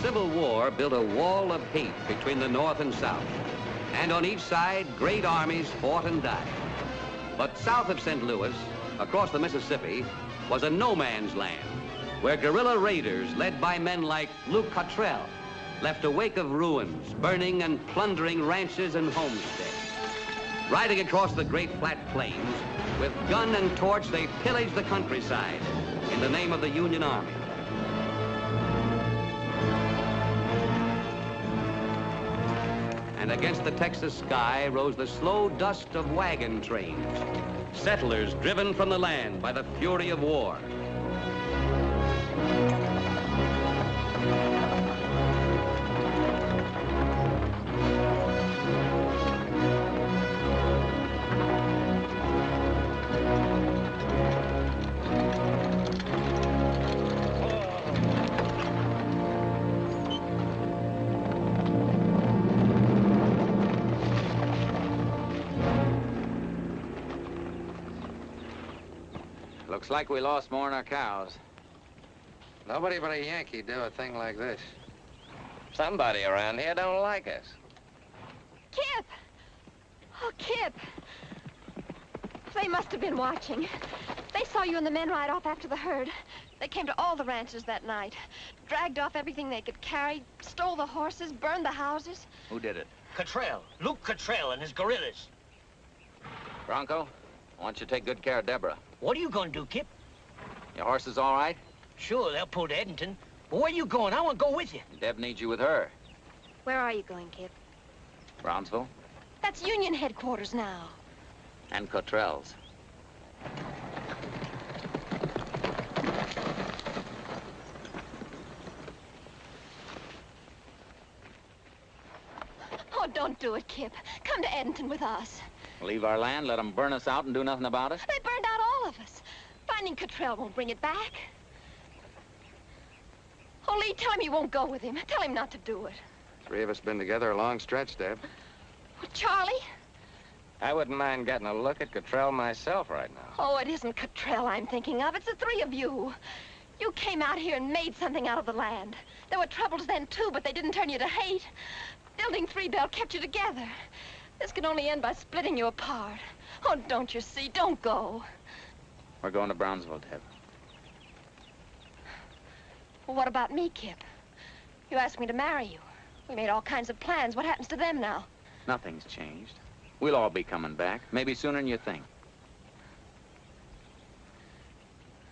Civil War built a wall of hate between the North and South. And on each side, great armies fought and died. But south of St. Louis, across the Mississippi, was a no-man's land, where guerrilla raiders led by men like Luke Cottrell left a wake of ruins, burning and plundering ranches and homesteads. Riding across the great flat plains, with gun and torch, they pillaged the countryside in the name of the Union Army. And against the Texas sky rose the slow dust of wagon trains, settlers driven from the land by the fury of war. Looks like we lost more than our cows. Nobody but a Yankee do a thing like this. Somebody around here don't like us. Kip! Oh, Kip. They must have been watching. They saw you and the men ride off after the herd. They came to all the ranches that night, dragged off everything they could carry, stole the horses, burned the houses. Who did it? Cottrell, Luke Cottrell and his guerrillas. Bronco, I want you to take good care of Deborah. What are you gonna do, Kip? Your horse is all right? Sure, they'll pull to Edenton. But where you going? I want to go with you. Deb needs you with her. Where are you going, Kip? Brownsville That's Union headquarters now. and Cottrell's. Oh, don't do it, Kip. Come to Edenton with us. Leave our land, let them burn us out and do nothing about it? They burned out all of us. Finding Cottrell won't bring it back. Oh, Lee, tell him you won't go with him. Tell him not to do it. Three of us been together a long stretch, Deb. Oh, Charlie? I wouldn't mind getting a look at Cottrell myself right now. Oh, it isn't Cottrell I'm thinking of. It's the three of you. You came out here and made something out of the land. There were troubles then, too, but they didn't turn you to hate. Building Three Bell kept you together. This can only end by splitting you apart. Oh, don't you see? Don't go. We're going to Brownsville, Deb. Well, what about me, Kip? You asked me to marry you. We made all kinds of plans. What happens to them now? Nothing's changed. We'll all be coming back, maybe sooner than you think.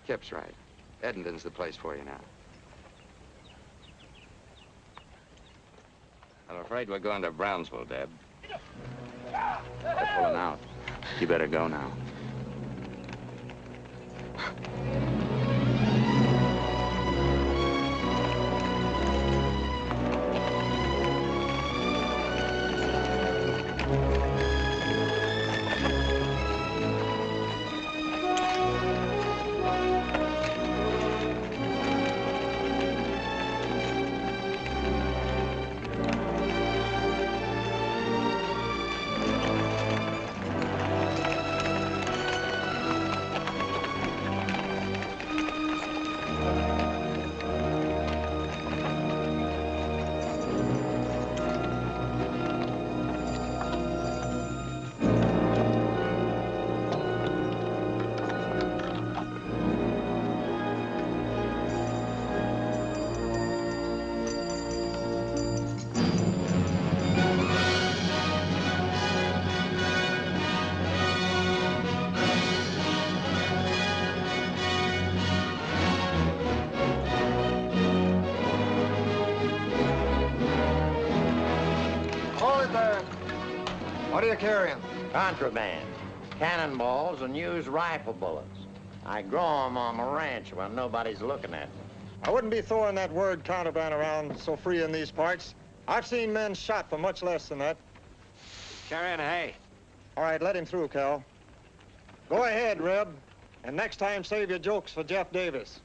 Kip's right. Edenton's the place for you now. I'm afraid we're going to Brownsville, Deb. They're pulling out. You better go now. What are you carrying? Contraband, cannonballs, and used rifle bullets. I grow them on the ranch when nobody's looking at me. I wouldn't be throwing that word contraband around so free in these parts. I've seen men shot for much less than that. Carrying hay. All right, let him through, Cal. Go ahead, Reb. And next time, save your jokes for Jeff Davis.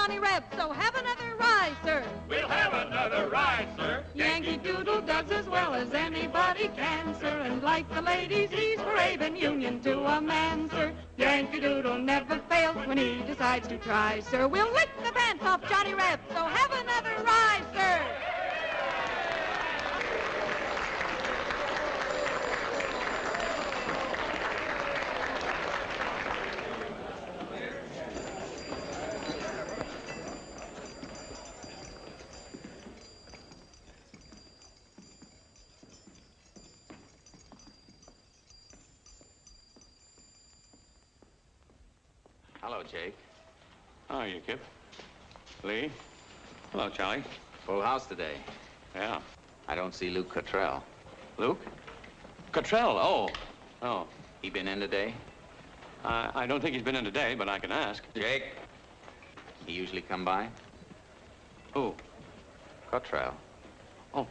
Johnny Reb, so have another rise, sir. We'll have another ride, sir. Yankee Doodle does as well as anybody can, sir. And like the ladies, he's brave and union to a man, sir. Yankee Doodle never fails when he decides to try, sir. We'll lick the pants off Johnny Reb, so have another rise, sir. Hello, Jake. How are you, Kip? Lee? Hello, Charlie. Full house today. Yeah. I don't see Luke Cottrell. Luke? Cottrell, oh. Oh. He been in today? I don't think he's been in today, but I can ask. Jake? He usually come by? Who? Cottrell. Oh.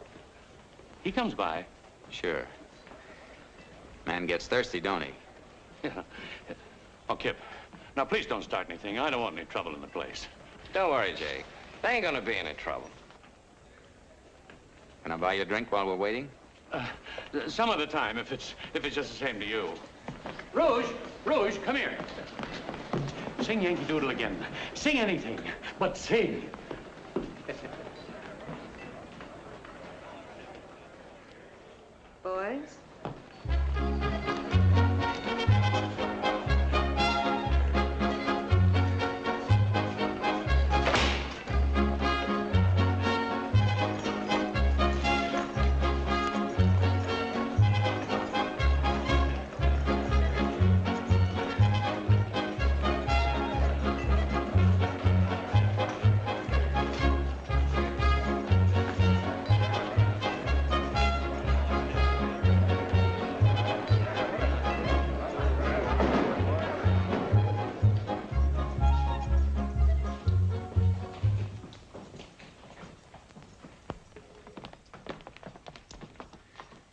He comes by. Sure. Man gets thirsty, don't he? Yeah. Oh, Kip. Now, please don't start anything. I don't want any trouble in the place. Don't worry, Jake. There ain't gonna be any trouble. Can I buy you a drink while we're waiting? Some other time, if it's just the same to you. Rouge, come here. Sing Yankee Doodle again. Sing anything, but sing. Boys?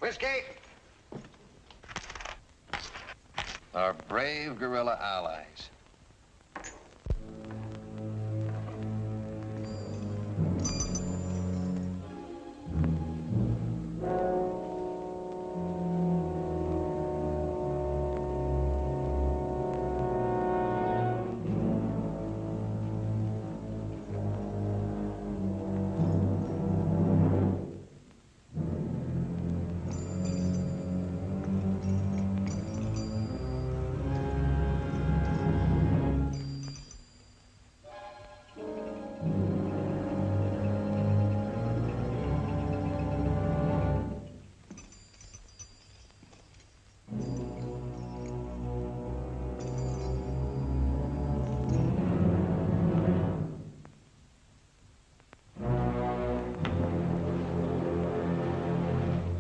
Whiskey. Our brave guerrilla allies.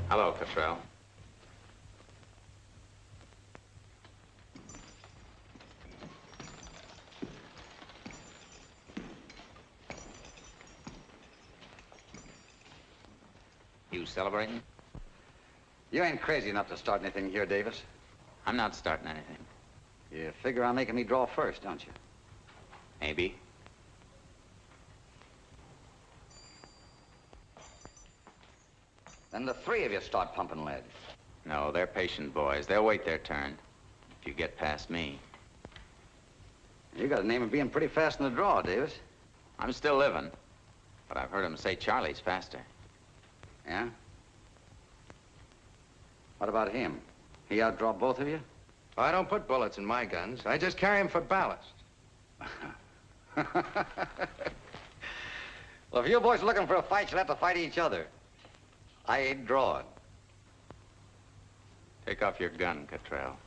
Hello, Cottrell. You celebrating? You ain't crazy enough to start anything here, Davis. I'm not starting anything. You figure on making me draw first, don't you? Maybe. Then the three of you start pumping lead. No, they're patient boys. They'll wait their turn. If you get past me. You got a name of being pretty fast in the draw, Davis. I'm still living. But I've heard them say Charlie's faster. Yeah? What about him? He outdraw both of you? I don't put bullets in my guns. I just carry them for ballast. Well, if you boys are looking for a fight, you'll have to fight each other. I ain't drawing. Take off your gun, Cottrell.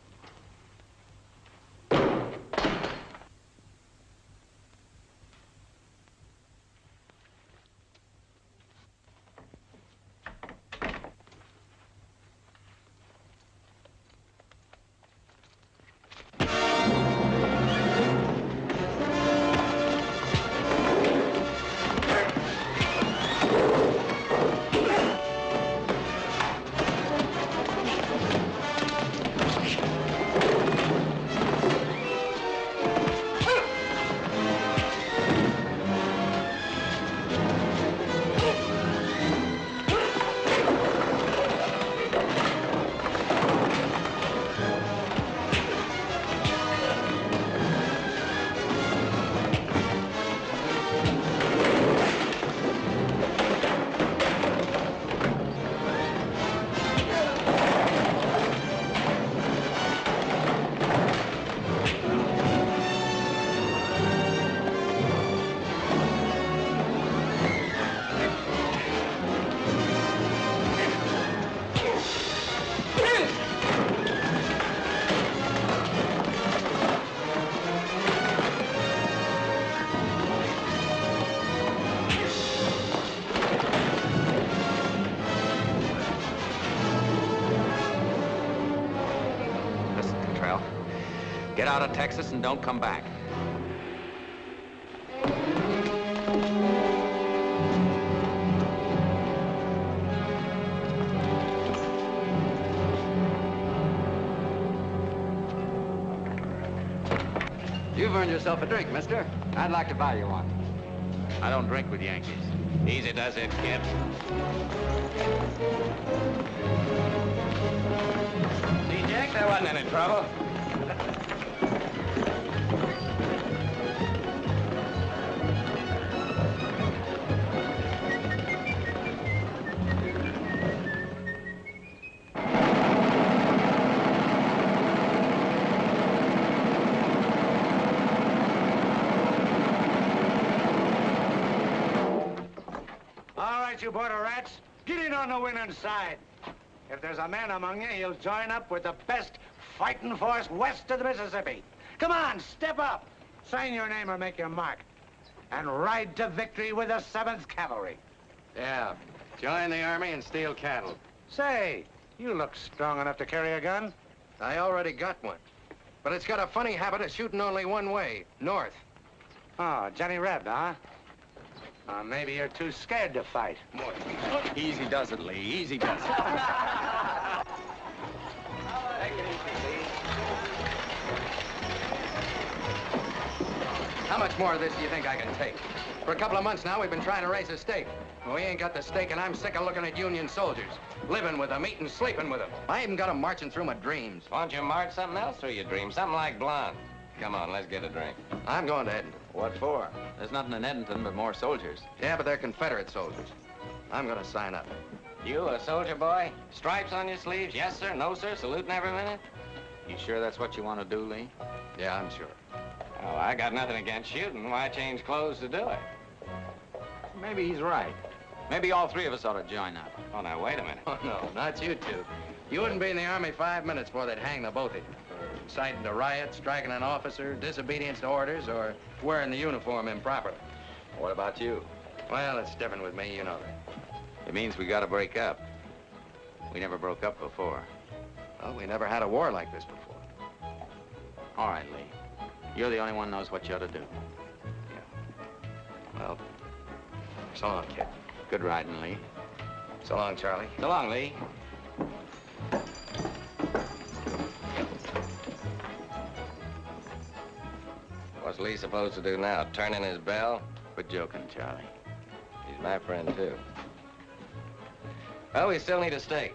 Get out of Texas and don't come back. You've earned yourself a drink, mister. I'd like to buy you one. I don't drink with Yankees. Easy does it, Kip. See, Jack, there wasn't any trouble. You border rats, get in on the winning side. If there's a man among you, he'll join up with the best fighting force west of the Mississippi. Come on, step up. Sign your name or make your mark. And ride to victory with the 7th Cavalry. Yeah, join the Army and steal cattle. Say, you look strong enough to carry a gun. I already got one. But it's got a funny habit of shooting only one way, north. Oh, Johnny Reb, huh? Maybe you're too scared to fight. Easy does it, Lee. Easy does it. How much more of this do you think I can take? For a couple of months now, we've been trying to raise a stake. Well, we ain't got the stake, and I'm sick of looking at Union soldiers. Living with them, eating, sleeping with them. I even got them marching through my dreams. Why don't you march something else through your dreams? Something like blonde. Come on, let's get a drink. I'm going to Edmonton. What for? There's nothing in Edmonton but more soldiers. Yeah, but they're Confederate soldiers. I'm going to sign up. You, a soldier boy? Stripes on your sleeves? Yes, sir. No, sir. Saluting every minute? You sure that's what you want to do, Lee? Yeah, I'm sure. Oh, I got nothing against shooting. Why change clothes to do it? Maybe he's right. Maybe all three of us ought to join up. Oh, now, wait a minute. Oh, no, not you two. You wouldn't be in the Army 5 minutes before they'd hang the both of you. Inciting to riot, striking an officer, disobedience to orders, or wearing the uniform improperly. What about you? Well, it's different with me, you know that. It means we got to break up. We never broke up before. Well, we never had a war like this before. All right, Lee. You're the only one who knows what you ought to do. Yeah. Well, so long, kid. Good riding, Lee. So long, Charlie. So long, Lee. What's Lee supposed to do now? Turn in his bell? Quit joking, Charlie. He's my friend, too. Well, we still need a stake.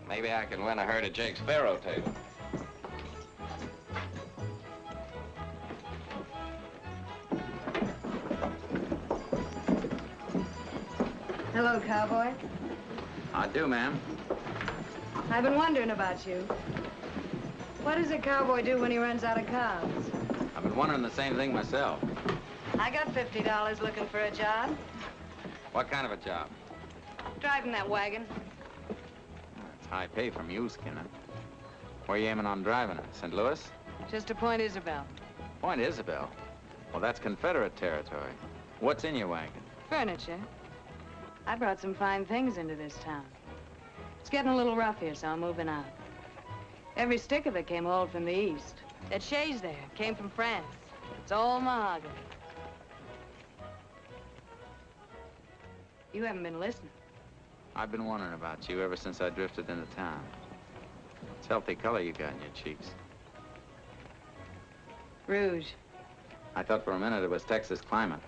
Maybe I can win a herd of Jake's faro tail. Hello, cowboy. I do, ma'am. I've been wondering about you. What does a cowboy do when he runs out of cows? I've been wondering the same thing myself. I got $50 looking for a job. What kind of a job? Driving that wagon. It's high pay from you, Skinner. Where are you aiming on driving it? St. Louis? Just to Point Isabel. Point Isabel? Well, that's Confederate territory. What's in your wagon? Furniture. I brought some fine things into this town. It's getting a little rough here, so I'm moving out. Every stick of it came hauled from the east. That chaise there came from France. It's all mahogany. You haven't been listening. I've been wondering about you ever since I drifted into town. It's healthy color you got in your cheeks. Rouge. I thought for a minute it was Texas climate.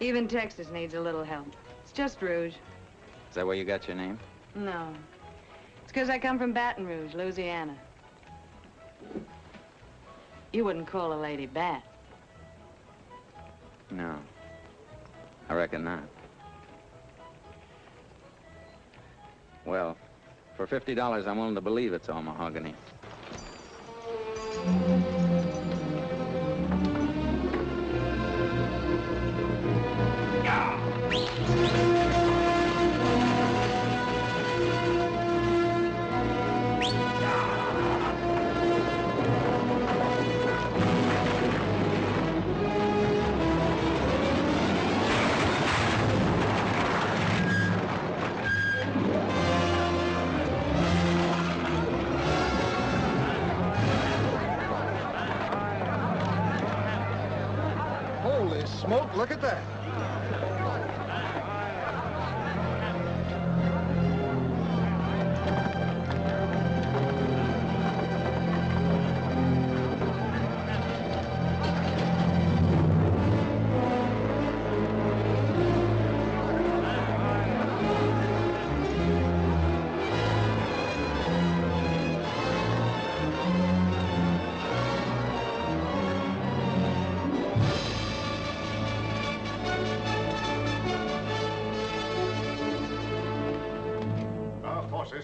Even Texas needs a little help. It's just Rouge. Is that where you got your name? No. It's because I come from Baton Rouge, Louisiana. You wouldn't call a lady Bat. No. I reckon not. Well, for $50, I'm willing to believe it's all mahogany. Look at that.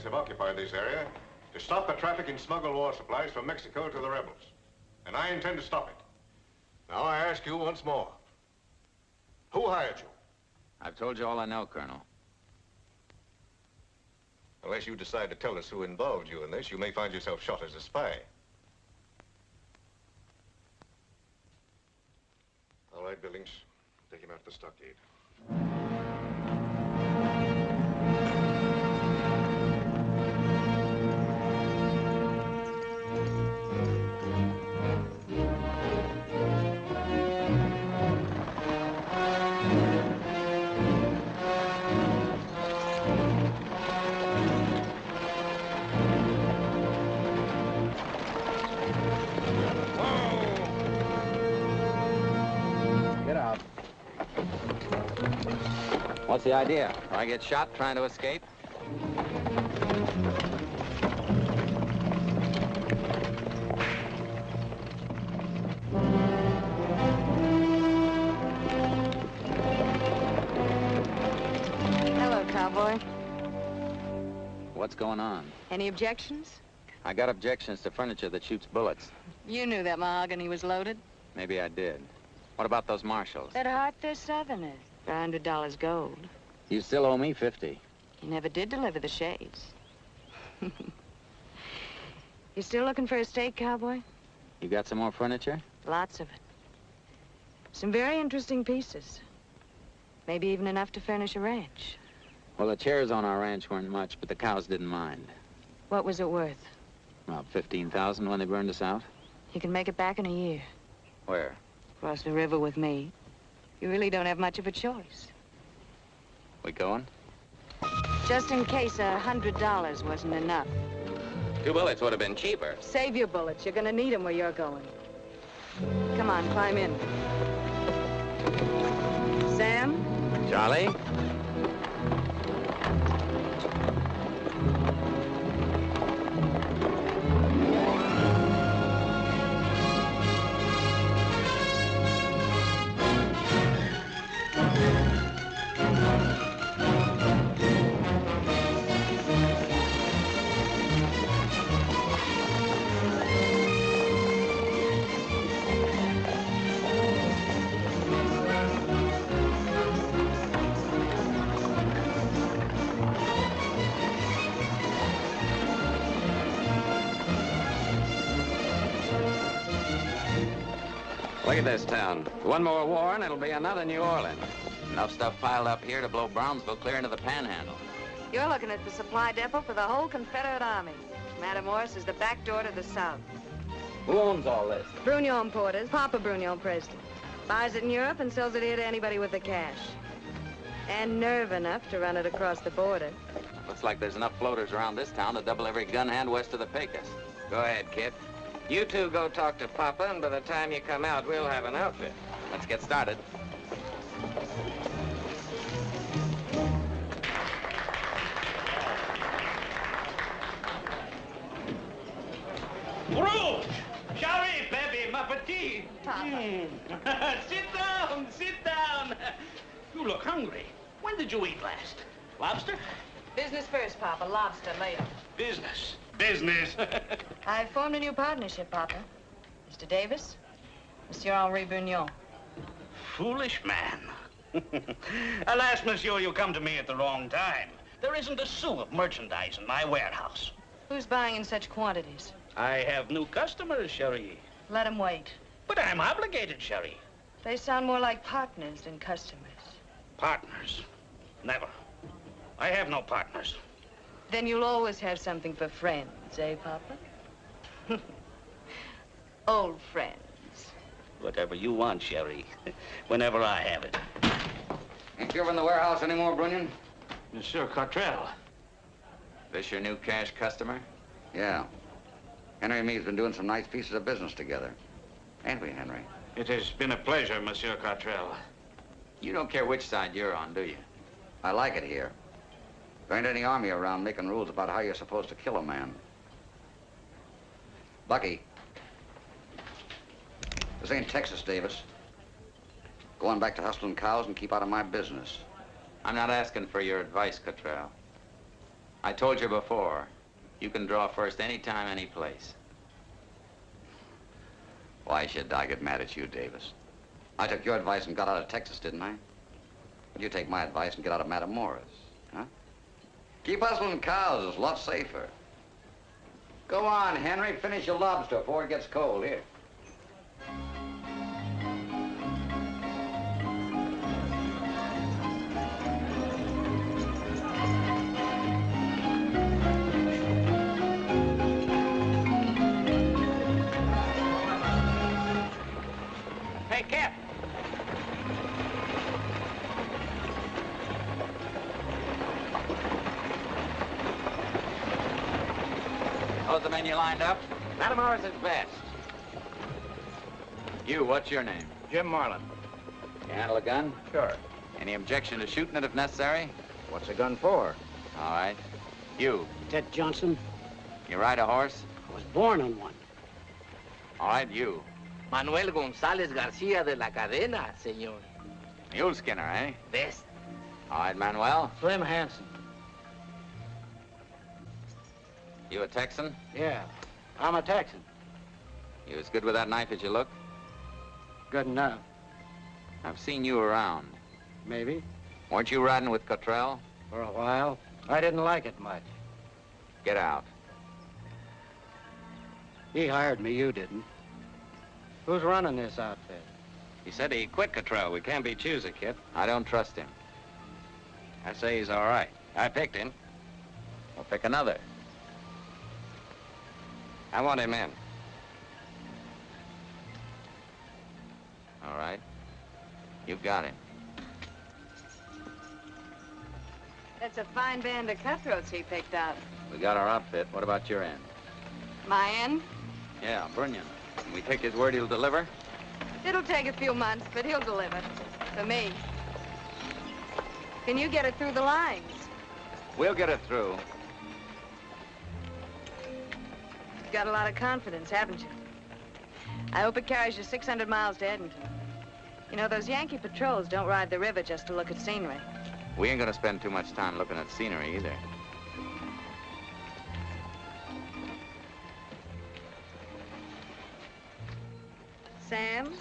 Have occupied this area to stop the traffic in smuggled war supplies from Mexico to the rebels. And I intend to stop it. Now I ask you once more, who hired you? I've told you all I know, Colonel. Unless you decide to tell us who involved you in this, you may find yourself shot as a spy. All right, Billings. Take him out the stockade. What's the idea? I get shot trying to escape? Hello, cowboy. What's going on? Any objections? I got objections to furniture that shoots bullets. You knew that mahogany was loaded. Maybe I did. What about those marshals? That heart they're Southerners. For $100 gold. You still owe me 50. You never did deliver the shades. You still looking for a steak, cowboy? You got some more furniture? Lots of it. Some very interesting pieces. Maybe even enough to furnish a ranch. Well, the chairs on our ranch weren't much, but the cows didn't mind. What was it worth? About 15,000 when they burned us out. You can make it back in a year. Where? Across the river with me. You really don't have much of a choice. We going? Just in case $100 wasn't enough. 2 bullets would have been cheaper. Save your bullets. You're gonna need them where you're going. Come on, climb in. Sam? Charlie? Look at this town. One more war and it'll be another New Orleans. Enough stuff piled up here to blow Brownsville clear into the Panhandle. You're looking at the supply depot for the whole Confederate Army. Matamoros is the back door to the south. Who owns all this? Brugnon Importers, Papa Brugnon President. Buys it in Europe and sells it here to anybody with the cash. And nerve enough to run it across the border. Looks like there's enough floaters around this town to double every gun hand west of the Pecos. Go ahead, Kip. You two go talk to Papa, and by the time you come out, we'll have an outfit. Let's get started. Rouge! Charlie, baby, ma petite. Sit down, sit down. You look hungry. When did you eat last? Lobster? Business first, Papa. Lobster later. Business. Business. I've formed a new partnership, Papa. Mr. Davis, Monsieur Henri Brugnon. Foolish man. Alas, monsieur, you come to me at the wrong time. There isn't a sou of merchandise in my warehouse. Who's buying in such quantities? I have new customers, Cherie. Let them wait. But I'm obligated, Cherie. They sound more like partners than customers. Partners? Never. I have no partners. Then you'll always have something for friends, eh, Papa? Old friends. Whatever you want, Sherry. Whenever I have it. Ain't you over in the warehouse anymore, Brunion? Monsieur Cottrell. This your new cash customer? Yeah. Henry and me's been doing some nice pieces of business together. Ain't we, Henry? It has been a pleasure, Monsieur Cottrell. You don't care which side you're on, do you? I like it here. There ain't any army around making rules about how you're supposed to kill a man. Bucky. This ain't Texas, Davis. Go on back to hustling cows and keep out of my business. I'm not asking for your advice, Cottrell. I told you before, you can draw first anytime, any place. Why should I get mad at you, Davis? I took your advice and got out of Texas, didn't I? But you take my advice and get out of Matamoras, huh? Keep hustling cows. It's a lot safer. Go on, Henry. Finish your lobster before it gets cold. Here. Hey, Kip. Those the men you lined up? Matamoras is best. You, what's your name? Jim Marlin. You handle a gun? Sure. Any objection to shooting it if necessary? What's a gun for? All right. You. Ted Johnson. You ride a horse? I was born on one. All right, you. Manuel González García de la Cadena, señor. Mule skinner, eh? Best. All right, Manuel. Slim Hansen. You a Texan? Yeah, I'm a Texan. You as good with that knife as you look? Good enough. I've seen you around. Maybe. Weren't you riding with Cottrell? For a while. I didn't like it much. Get out. He hired me, you didn't. Who's running this outfit? He said he quit Cottrell. We can't be choosy, Kip. I don't trust him. I say he's all right. I picked him. We'll pick another. I want him in. All right. You've got him. That's a fine band of cutthroats he picked out. We got our outfit. What about your end? My end? Yeah, Brunion. Can we take his word he'll deliver? It'll take a few months, but he'll deliver. For me. Can you get it through the lines? We'll get it through. You've got a lot of confidence, haven't you? I hope it carries you 600 miles to Edmonton. You know, those Yankee patrols don't ride the river just to look at scenery. We ain't gonna spend too much time looking at scenery either. Sam?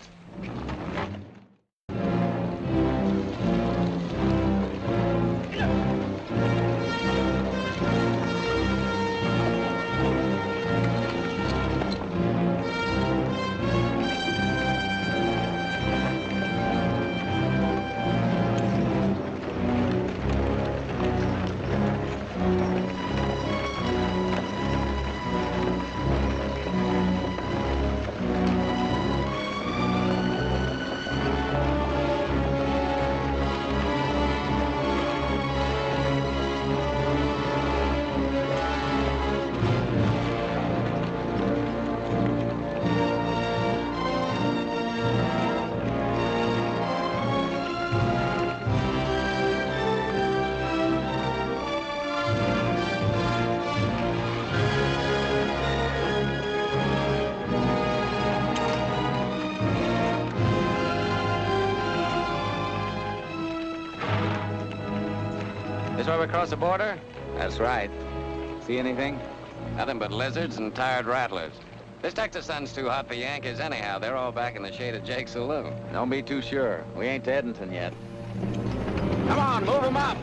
This where we cross the border? That's right. See anything? Nothing but lizards and tired rattlers. This Texas sun's too hot for Yankees anyhow. They're all back in the shade of Jake's saloon. Don't be too sure. We ain't to Edmonton yet. Come on, move them up.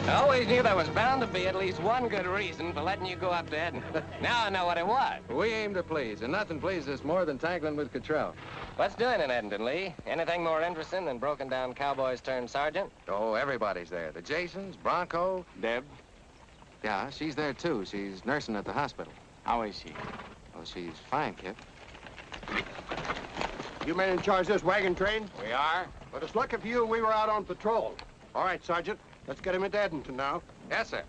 I always knew there was bound to be at least one good reason for letting you go up to Edinburgh. Now I know what it was. We aim to please, and nothing pleases us more than tangling with Cottrell. What's doing in Edmonton, Lee? Anything more interesting than broken down cowboys turned sergeant? Oh, everybody's there. The Jasons, Bronco. Deb? Yeah, she's there, too. She's nursing at the hospital. How is she? Oh, she's fine, Kip. You men in charge of this wagon train? We are. But it's lucky for you we were out on patrol. All right, Sergeant. Let's get him into Edmonton now. Yes, sir.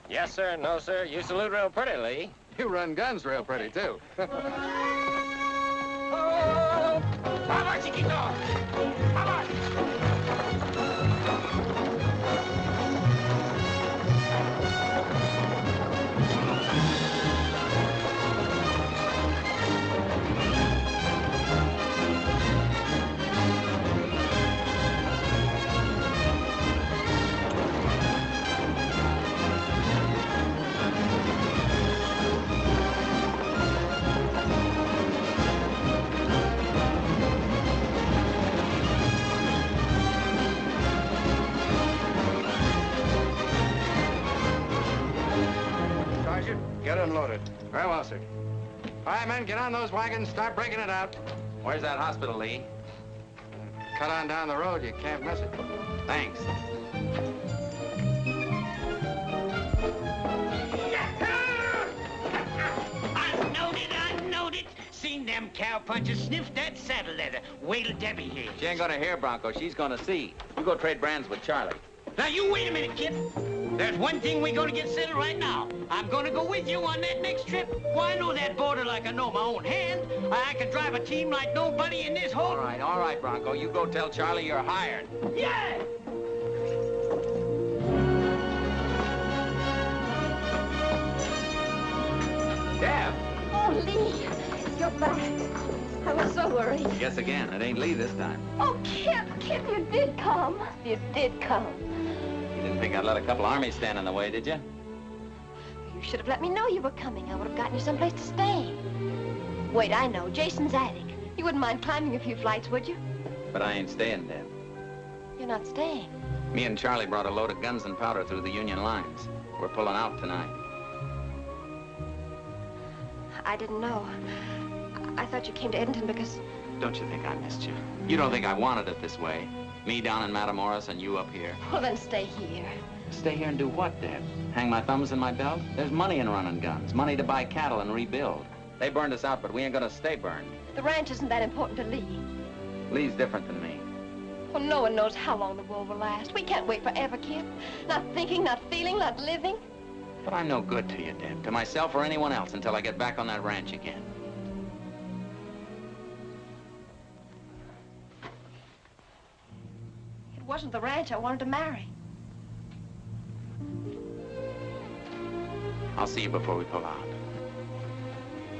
Yes, sir. No, sir. You salute real pretty, Lee. You run guns real pretty, too. Vamos, chiquito! Vamos! Get unloaded. Very well, sir. All right, men, get on those wagons, start breaking it out. Where's that hospital, Lee? Cut on down the road. You can't miss it. Thanks. I knowed it. Seen them cowpunchers sniff that saddle leather. Wait till Debbie hears. She ain't gonna hear, Bronco. She's gonna see. You go trade brands with Charlie. Now, you wait a minute, Kip. There's one thing we're gonna get settled right now. I'm gonna go with you on that next trip. Why, I know that border like I know my own hand. I can drive a team like nobody in this whole... All right, Bronco. You go tell Charlie you're hired. Yeah! Deb! Oh, Lee, you're back. I was so worried. Guess again. It ain't Lee this time. Oh, Kip, you did come. You did come. You didn't think I'd let a couple armies stand in the way, did you? You should have let me know you were coming. I would have gotten you someplace to stay. Wait, I know. Jason's attic. You wouldn't mind climbing a few flights, would you? But I ain't staying, Deb. You're not staying. Me and Charlie brought a load of guns and powder through the Union lines. We're pulling out tonight. I didn't know. I thought you came to Edmonton because... Don't you think I missed you? You don't think I wanted it this way? Me down in Matamoros and you up here. Well, then stay here. Stay here and do what, Deb? Hang my thumbs in my belt? There's money in running guns. Money to buy cattle and rebuild. They burned us out, but we ain't gonna stay burned. The ranch isn't that important to Lee. Lee's different than me. Well, no one knows how long the war will last. We can't wait forever, Kip. Not thinking, not feeling, not living. But I'm no good to you, Deb. To myself or anyone else until I get back on that ranch again. It wasn't the ranch I wanted to marry. I'll see you before we pull out.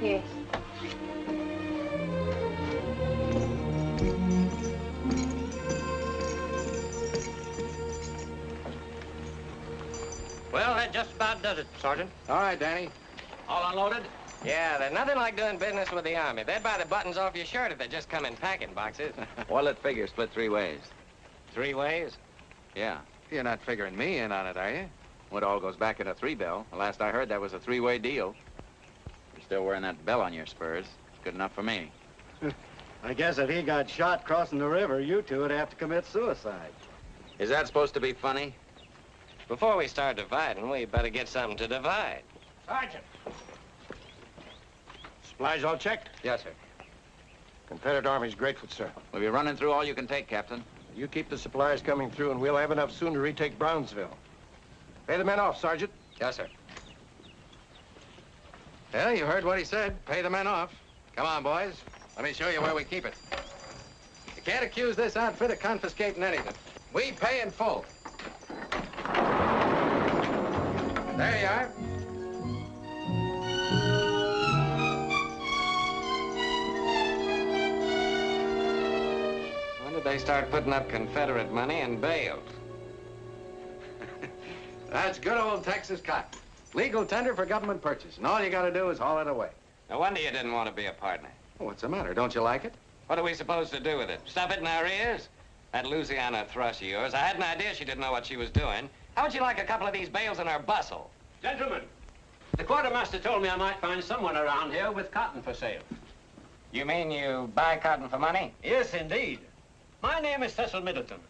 Yes. Well, that just about does it, Sergeant. All right, Danny. All unloaded? Yeah, there's nothing like doing business with the Army. They'd buy the buttons off your shirt if they just come in packing boxes. Well, let figure split 3 ways. 3 ways? Yeah. You're not figuring me in on it, are you? It all goes back in a 3-bell. The last I heard, that was a 3-way deal. You're still wearing that bell on your spurs. Good enough for me. I guess if he got shot crossing the river, you two would have to commit suicide. Is that supposed to be funny? Before we start dividing, we better get something to divide. Sergeant. Supplies all checked? Yes, sir. Confederate Army's grateful, sir. We'll be running through all you can take, Captain. You keep the supplies coming through, and we'll have enough soon to retake Brownsville. Pay the men off, Sergeant. Yes, sir. Yeah, you heard what he said. Pay the men off. Come on, boys. Let me show you where we keep it. You can't accuse this outfit of confiscating anything. We pay in full. There you are. When did they start putting up Confederate money and bales? That's good old Texas cotton. Legal tender for government purchase, and all you gotta do is haul it away. No wonder you didn't want to be a partner. Well, what's the matter? Don't you like it? What are we supposed to do with it? Stuff it in our ears? That Louisiana thrush of yours, I had an idea she didn't know what she was doing. How would you like a couple of these bales in our bustle? Gentlemen, the quartermaster told me I might find someone around here with cotton for sale. You mean you buy cotton for money? Yes, indeed. My name is Cecil Middleton.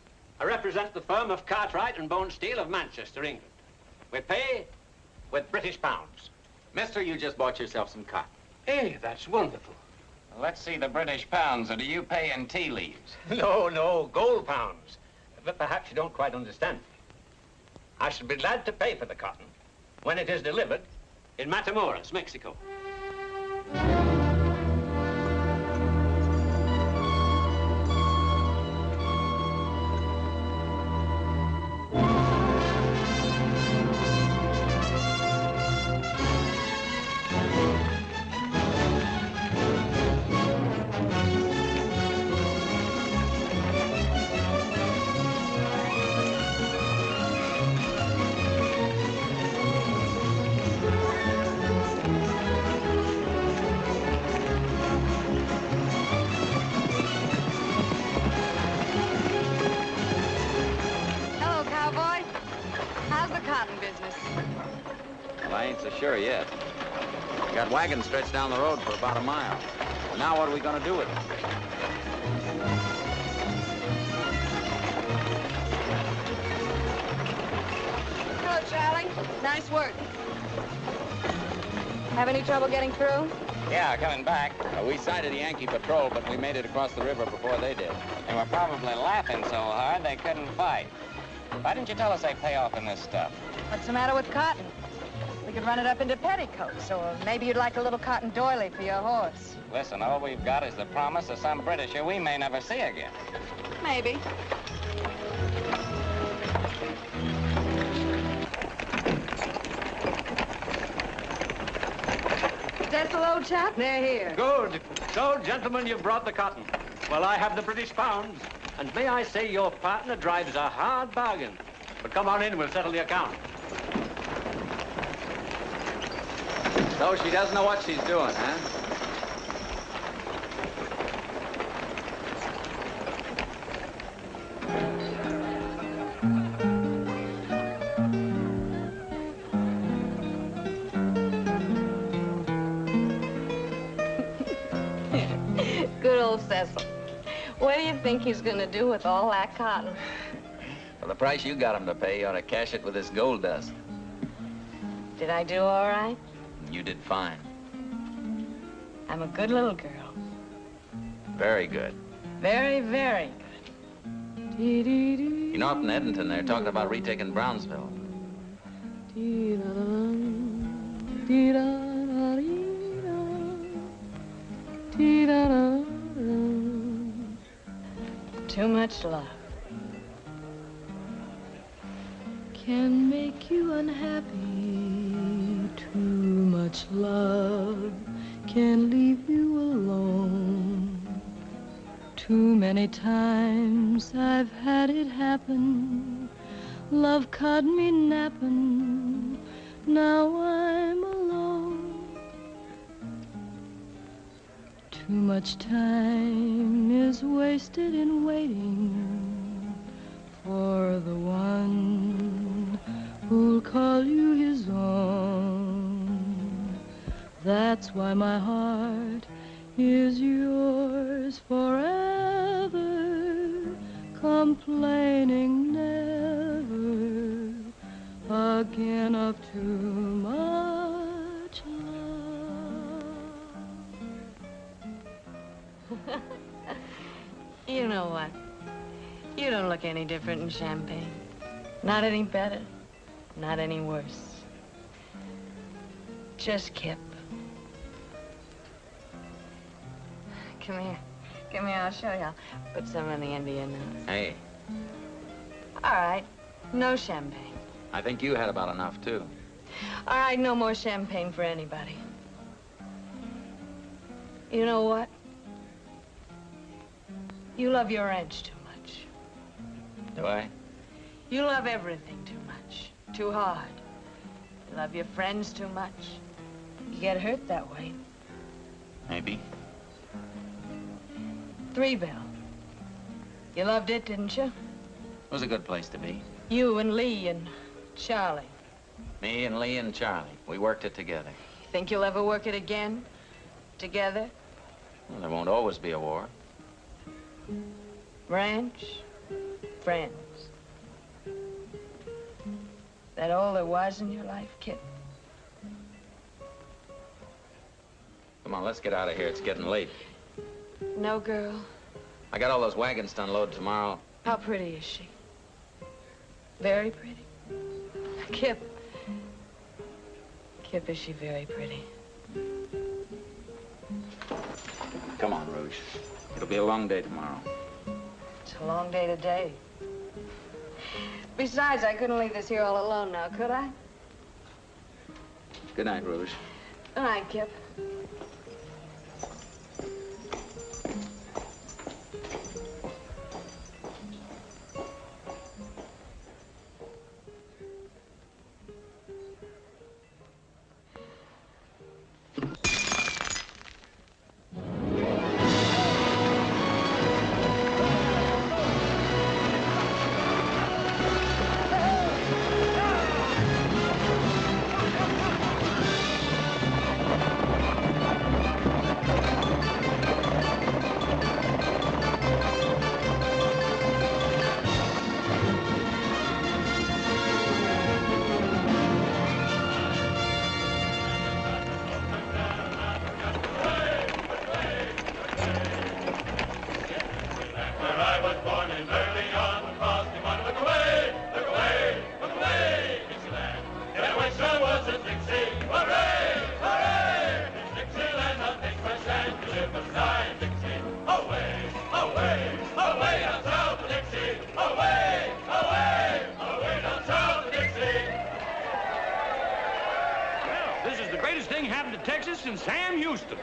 I represent the firm of Cartwright and Bone Steel of Manchester, England. We pay with British pounds. Mister, you just bought yourself some cotton. Hey, that's wonderful. Let's see the British pounds, or do you pay in tea leaves? No, gold pounds. But perhaps you don't quite understand. I shall be glad to pay for the cotton when it is delivered in Matamoros, Mexico. I ain't so sure yet. Got wagons stretched down the road for about a mile. Now what are we going to do with it? Hello, Charlie. Nice work. Have any trouble getting through? Yeah, coming back. We sighted a Yankee patrol, but we made it across the river before they did. They were probably laughing so hard they couldn't fight. Why didn't you tell us they pay off in this stuff? What's the matter with cotton? We could run it up into petticoats, or maybe you'd like a little cotton doily for your horse. Listen, all we've got is the promise of some Britisher we may never see again. Maybe. Cecil, old chap, they're here. Good. So, gentlemen, you've brought the cotton. Well, I have the British pounds. And may I say your partner drives a hard bargain. But come on in, we'll settle the account. So she doesn't know what she's doing, huh? Good old Cecil. What do you think he's going to do with all that cotton? For the price you got him to pay, you ought to cash it with this gold dust. Did I do all right? You did fine. I'm a good little girl. Very good. Very, very good. You know, up in Edmonton, they're talking about retaking Brownsville. Too much love can make you unhappy. Too much love can leave you alone. Too many times I've had it happen. Love caught me napping. Now I'm alone. Too much time is wasted in waiting for the one who'll call you his own. That's why my heart is yours forever, complaining never again of too much love. You know what? You don't look any different in champagne. Not any better, not any worse. Just Kip. Come here. Come here, I'll show you. I'll put some on the end of your nose. Hey, All right, no champagne. I think you had about enough, too. All right, no more champagne for anybody. You know what? You love your ranch too much. Do I? You love everything too much, too hard. You love your friends too much. You get hurt that way. Maybe. Three Bell. You loved it, didn't you? It was a good place to be. You and Lee and Charlie. Me and Lee and Charlie. We worked it together. Think you'll ever work it again? Together? Well, there won't always be a war. Ranch? Friends. That all there was in your life, Kip? Come on, let's get out of here. It's getting late. No, girl. I got all those wagons to unload tomorrow. How pretty is she? Very pretty. Kip. Kip, is she very pretty? Come on, Rouge. It'll be a long day tomorrow. It's a long day today. Besides, I couldn't leave this here all alone now, could I? Good night, Rouge. Good night, Kip. And Sam Houston.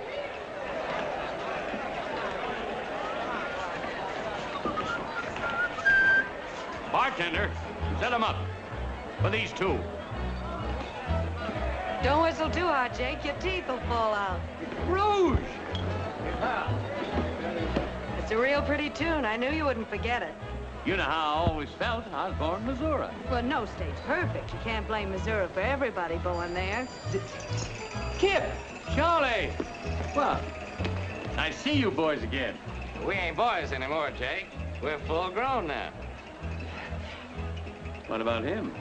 Bartender, set them up for these two. Don't whistle too hard, Jake. Your teeth will fall out. Rouge! It's a real pretty tune. I knew you wouldn't forget it. You know how I always felt. I was born in Missouri. Well, no state's perfect. You can't blame Missouri for everybody born there. Kip! Charlie! Well, I see you boys again. We ain't boys anymore, Jake. We're full grown now. What about him?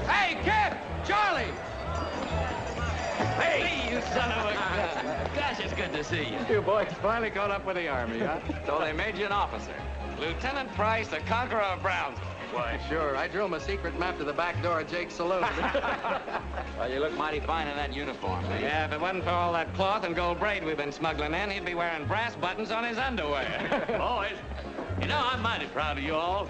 Hey, Kip! Charlie! Hey, you son of a gun. Gosh, it's good to see you. You boys finally caught up with the Army, huh? So they made you an officer. Lieutenant Price, the conqueror of Brownsville. Why, sure. I drew him a secret map to the back door of Jake's saloon. Well, you look mighty fine in that uniform, eh? Yeah, if it wasn't for all that cloth and gold braid we've been smuggling in, he'd be wearing brass buttons on his underwear. Boys, you know, I'm mighty proud of you all.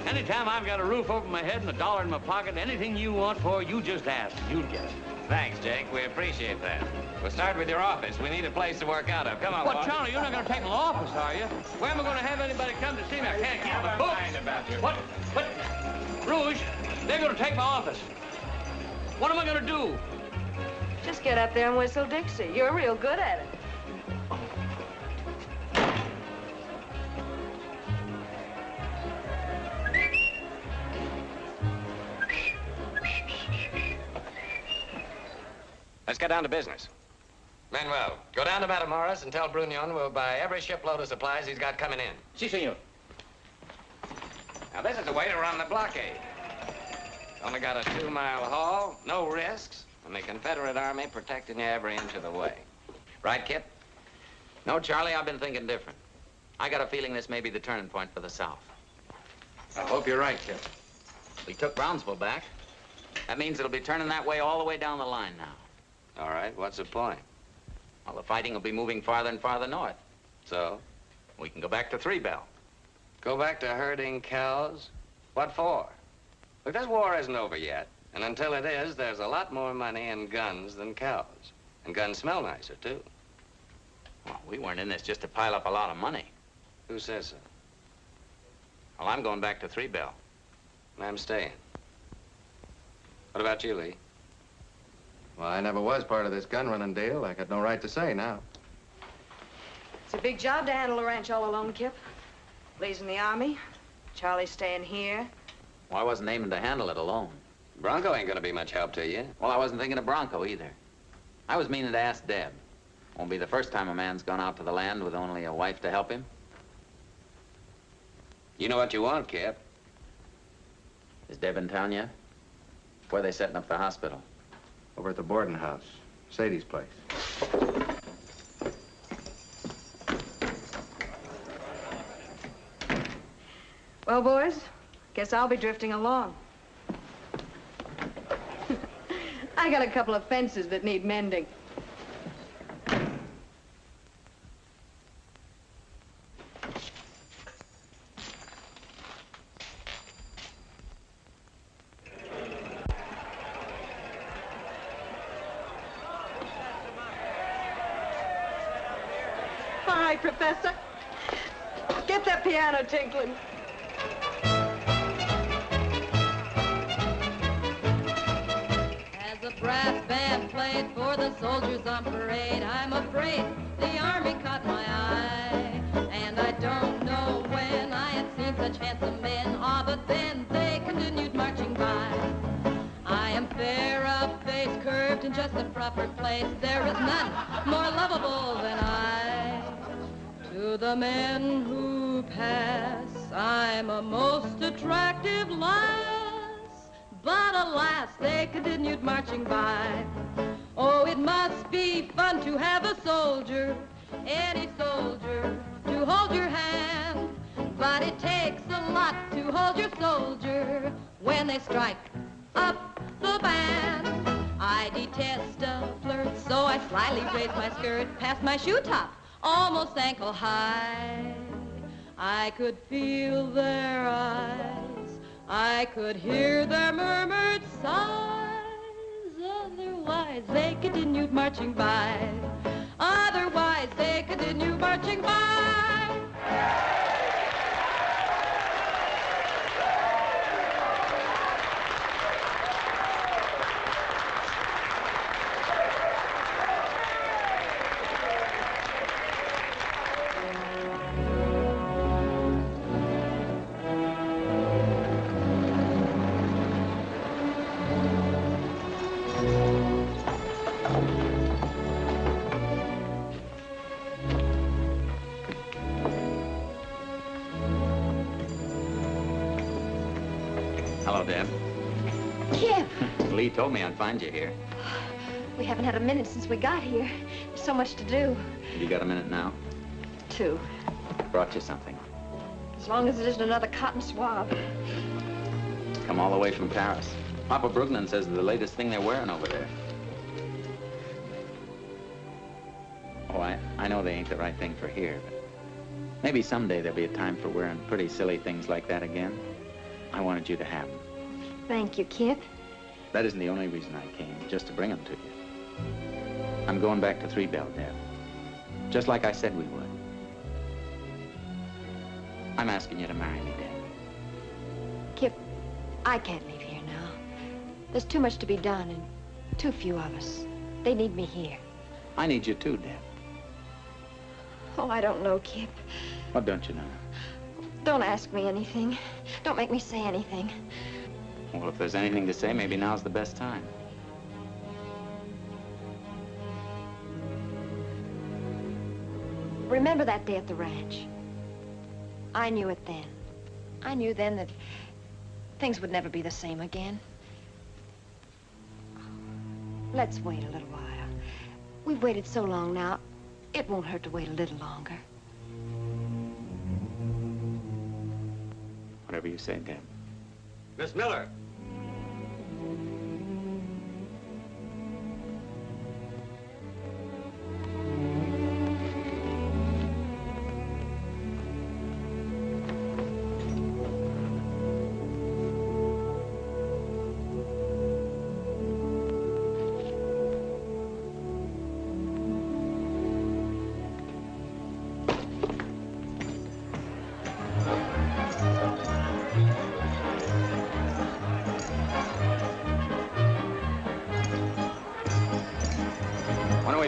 Anytime I've got a roof over my head and $1 in my pocket, anything you want for, you just ask. You'll get it. Thanks, Jake. We appreciate that. We'll start with your office. We need a place to work out of. Come on, What, boss. Charlie, you're not going to take my office, are you? Where am I going to have anybody come to see me? I can't keep my books. What? Rouge, they're going to take my office. What am I going to do? Just get up there and whistle Dixie. You're real good at it. Let's get down to business. Manuel, go down to Matamoros and tell Brunion we'll buy every shipload of supplies he's got coming in. Si, senor. Now, this is the way to run the blockade. Only got a 2-mile haul, no risks, and the Confederate Army protecting you every inch of the way. Right, Kip? No, Charlie, I've been thinking different. I got a feeling this may be the turning point for the South. I hope you're right, Kip. We took Brownsville back. That means it'll be turning that way all the way down the line now. All right, what's the point? Well, the fighting will be moving farther and farther north. So? We can go back to Three Bell. Go back to herding cows? What for? Look, this war isn't over yet. And until it is, there's a lot more money in guns than cows. And guns smell nicer, too. Well, we weren't in this just to pile up a lot of money. Who says so? Well, I'm going back to Three Bell. I'm staying. What about you, Lee? Well, I never was part of this gun-running deal. I got no right to say now. It's a big job to handle a ranch all alone, Kip. Lee's in the Army. Charlie staying here? Well, I wasn't aiming to handle it alone. Bronco ain't gonna be much help to you. Well, I wasn't thinking of Bronco either. I was meaning to ask Deb. Won't be the first time a man's gone out to the land with only a wife to help him. You know what you want, Kip. Is Deb in town yet? Where are they setting up the hospital? Over at the boarding house. Sadie's place. Well, boys, guess I'll be drifting along. I got a couple of fences that need mending. Hi, Professor. Get that piano tinkling. As a brass band played for the soldiers on parade, I'm afraid the army caught my eye. And I don't know when I had seen such handsome men, but then they continued marching by. I am fair of face, curved in just the proper place. There is none more lovable than I. To the men who pass, I'm a most attractive lass. But alas, they continued marching by. Oh, it must be fun to have a soldier, any soldier, to hold your hand. But it takes a lot to hold your soldier when they strike up the band. I detest a flirt, so I slyly raise my skirt past my shoe top, almost ankle high. I could feel their eyes, I could hear their murmured sighs. Otherwise, they continued marching by. Otherwise, they continued marching by. Hello, Deb. Kip! Lee told me I'd find you here. We haven't had a minute since we got here. There's so much to do. You got a minute now? 2. Brought you something. As long as it isn't another cotton swab. Come all the way from Paris. Papa Brugnan says they're the latest thing they're wearing over there. Oh, I know they ain't the right thing for here, but maybe someday there'll be a time for wearing pretty silly things like that again. I wanted you to have them. Thank you, Kip. That isn't the only reason I came, just to bring them to you. I'm going back to Three Bell, Deb. Just like I said we would. I'm asking you to marry me, Deb. Kip, I can't leave here now. There's too much to be done and too few of us. They need me here. I need you too, Deb. Oh, I don't know, Kip. What don't you know? Don't ask me anything. Don't make me say anything. Well, if there's anything to say, maybe now's the best time. Remember that day at the ranch? I knew it then. I knew then that things would never be the same again. Let's wait a little while. We've waited so long now, it won't hurt to wait a little longer. Whatever you say, Deb. Miss Miller.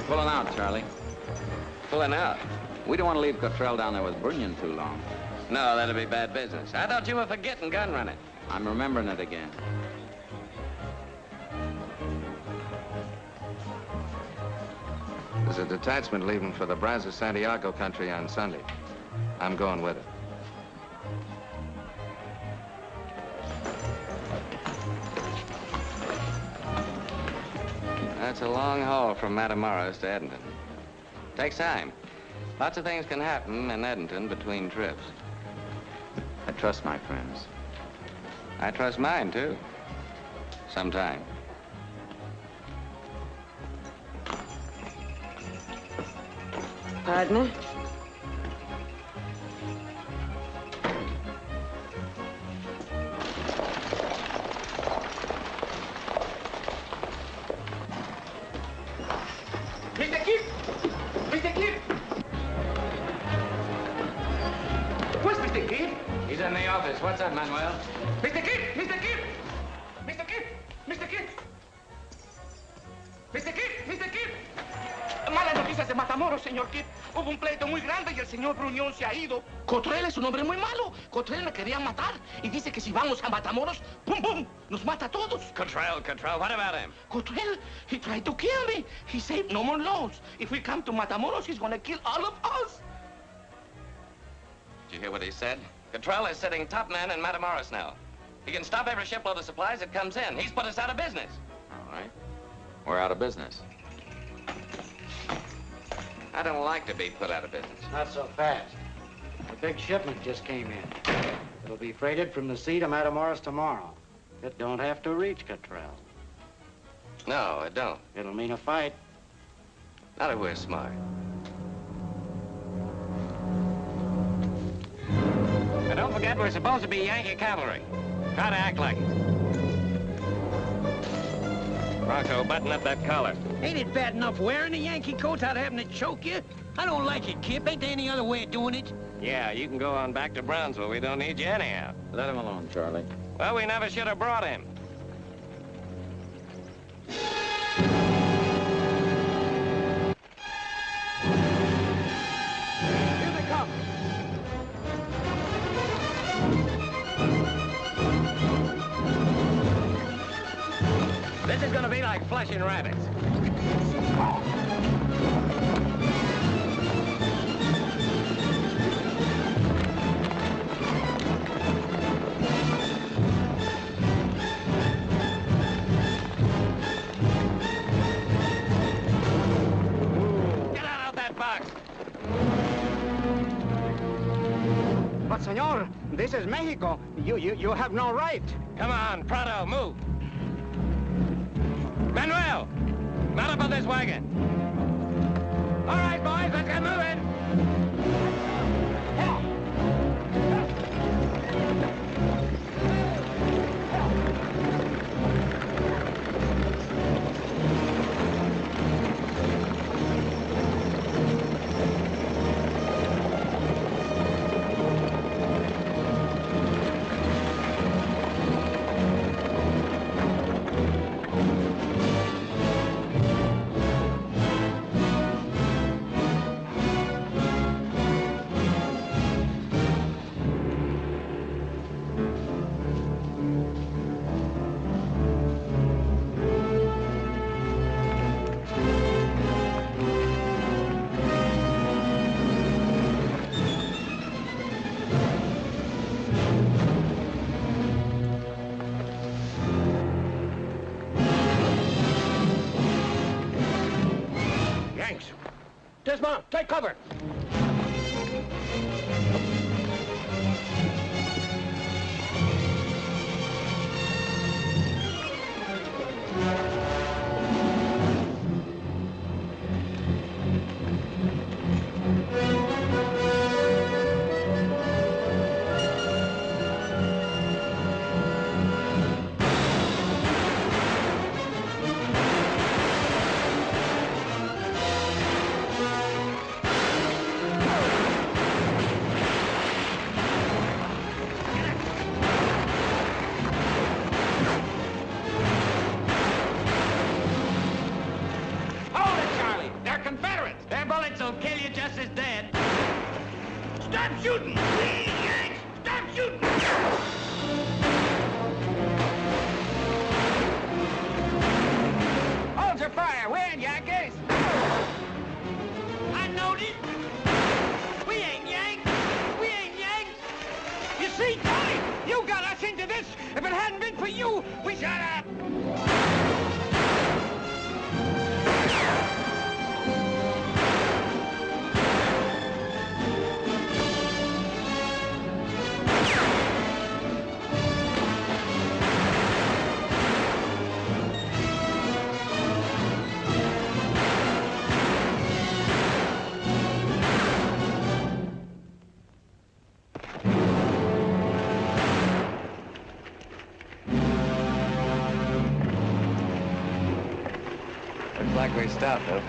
Pulling out, Charlie. Pulling out? We don't want to leave Cottrell down there with Brunion too long. No, that'd be bad business. I thought you were forgetting gun running. I'm remembering it again. There's a detachment leaving for the Brazos Santiago country on Sunday. I'm going with it. That's a long haul from Matamoros to Edenton. Takes time. Lots of things can happen in Edenton between trips. I trust my friends. I trust mine, too. Sometime. Partner? Mr. Kip! Mr. Kip! Where's Mr. Kip? He's in the office. What's up, Manuel? Mr. Kip! Mr. Kip! Mr. Kip! Mr. Kip! Mr. Kip! Mr. Kip! Malas noticias de Matamoros, señor Kip. Hubo un pleito muy grande y el señor Bruñón se ha ido. Cottrell es un hombre muy malo. Cottrell me quería matar y dice que si vamos a Matamoros, ¡pum, pum!, nos mata a todos. Cottrell, what about him? Cottrell, he tried to kill me. He said no more loans. If we come to Matamoros, he's gonna kill all of us. Did you hear what he said? Cottrell is sitting top man in Matamoros now. He can stop every shipload of supplies that comes in. He's put us out of business. All right. We're out of business. I don't like to be put out of business. Not so fast. A big shipment just came in. It'll be freighted from the sea to Matamoros tomorrow. It don't have to reach Cottrell. No, it don't. It'll mean a fight. Not if we're smart. And don't forget, we're supposed to be Yankee cavalry. Try to act like it. Rocco, button up that collar. Ain't it bad enough wearing a Yankee coat without having to choke you? I don't like it, Kip. Ain't there any other way of doing it? Yeah, you can go on back to Brownsville. We don't need you anyhow. Let him alone, Charlie. Well, we never should have brought him. Here they come. This is gonna be like flushing rabbits. Get out of that box. But, senor, this is Mexico. You have no right. Come on, Prado, move. Manuel, mount up on this wagon. All right, boys, let's get moving. Dismount. Take cover. Stop shooting! Please, Yanks! Stop shooting! Hold your fire. We're in, Yankees. I noticed. We ain't Yanks. We ain't Yanks. You see, Tony, you got us into this. If it hadn't been for you, we... Shut up! Looks like we stopped, though.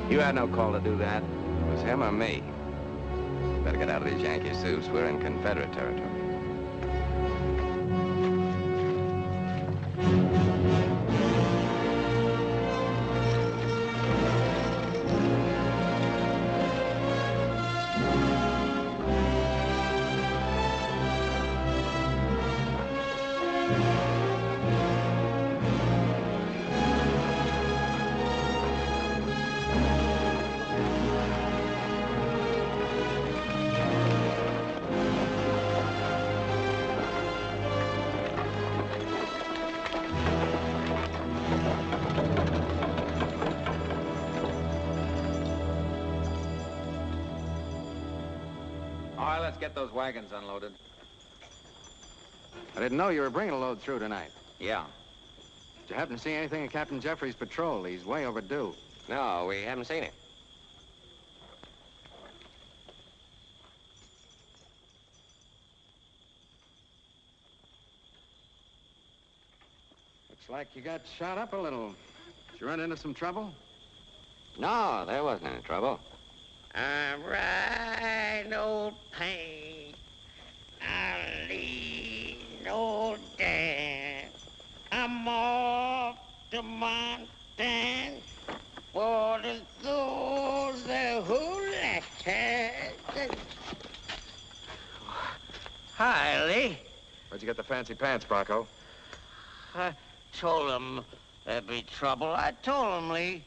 You had no call to do that. It was him or me. Better get out of these Yankee suits. We're in Confederate territory. Let's get those wagons unloaded. I didn't know you were bringing a load through tonight. Yeah. Did you happen to see anything of Captain Jeffrey's patrol? He's way overdue. No, we haven't seen him. Looks like you got shot up a little. Did you run into some trouble? No, there wasn't any trouble. I'm right, old pain. I leave no dance. I'm off to Montana for the souls who left us. Hi, Lee. Where'd you get the fancy pants, Bronco? I told him there'd be trouble. I told him, Lee.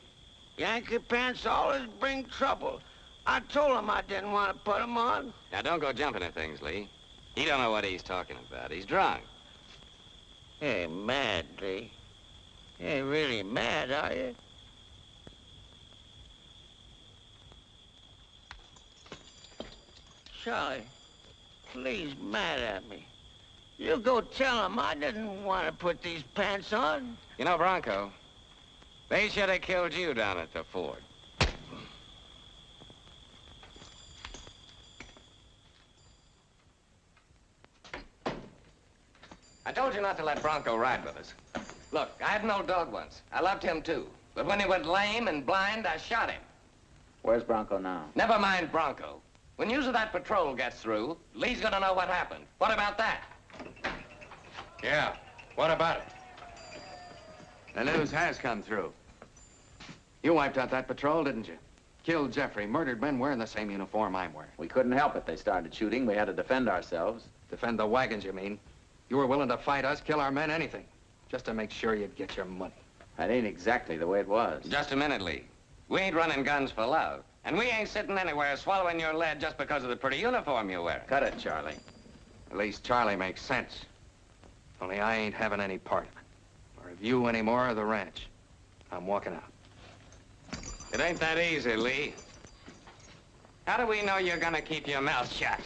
Yankee pants always bring trouble. I told him I didn't want to put them on. Now, don't go jumping at things, Lee. He don't know what he's talking about. He's drunk. You ain't mad, Lee. You ain't really mad, are you? Charlie, please mad at me. You go tell him I didn't want to put these pants on. You know, Bronco, they should have killed you down at the ford. I told you not to let Bronco ride with us. Look, I had an old dog once. I loved him, too. But when he went lame and blind, I shot him. Where's Bronco now? Never mind Bronco. When news of that patrol gets through, Lee's gonna know what happened. What about that? Yeah, what about it? The news has come through. You wiped out that patrol, didn't you? Killed Jeffrey, murdered men wearing the same uniform I'm wearing. We couldn't help it. They started shooting. We had to defend ourselves. Defend the wagons, you mean? You were willing to fight us, kill our men, anything, just to make sure you'd get your money. That ain't exactly the way it was. Just a minute, Lee. We ain't running guns for love. And we ain't sitting anywhere swallowing your lead just because of the pretty uniform you wear. Cut it, Charlie. At least Charlie makes sense. Only I ain't having any part of it. Or of you anymore or the ranch. I'm walking out. It ain't that easy, Lee. How do we know you're gonna keep your mouth shut?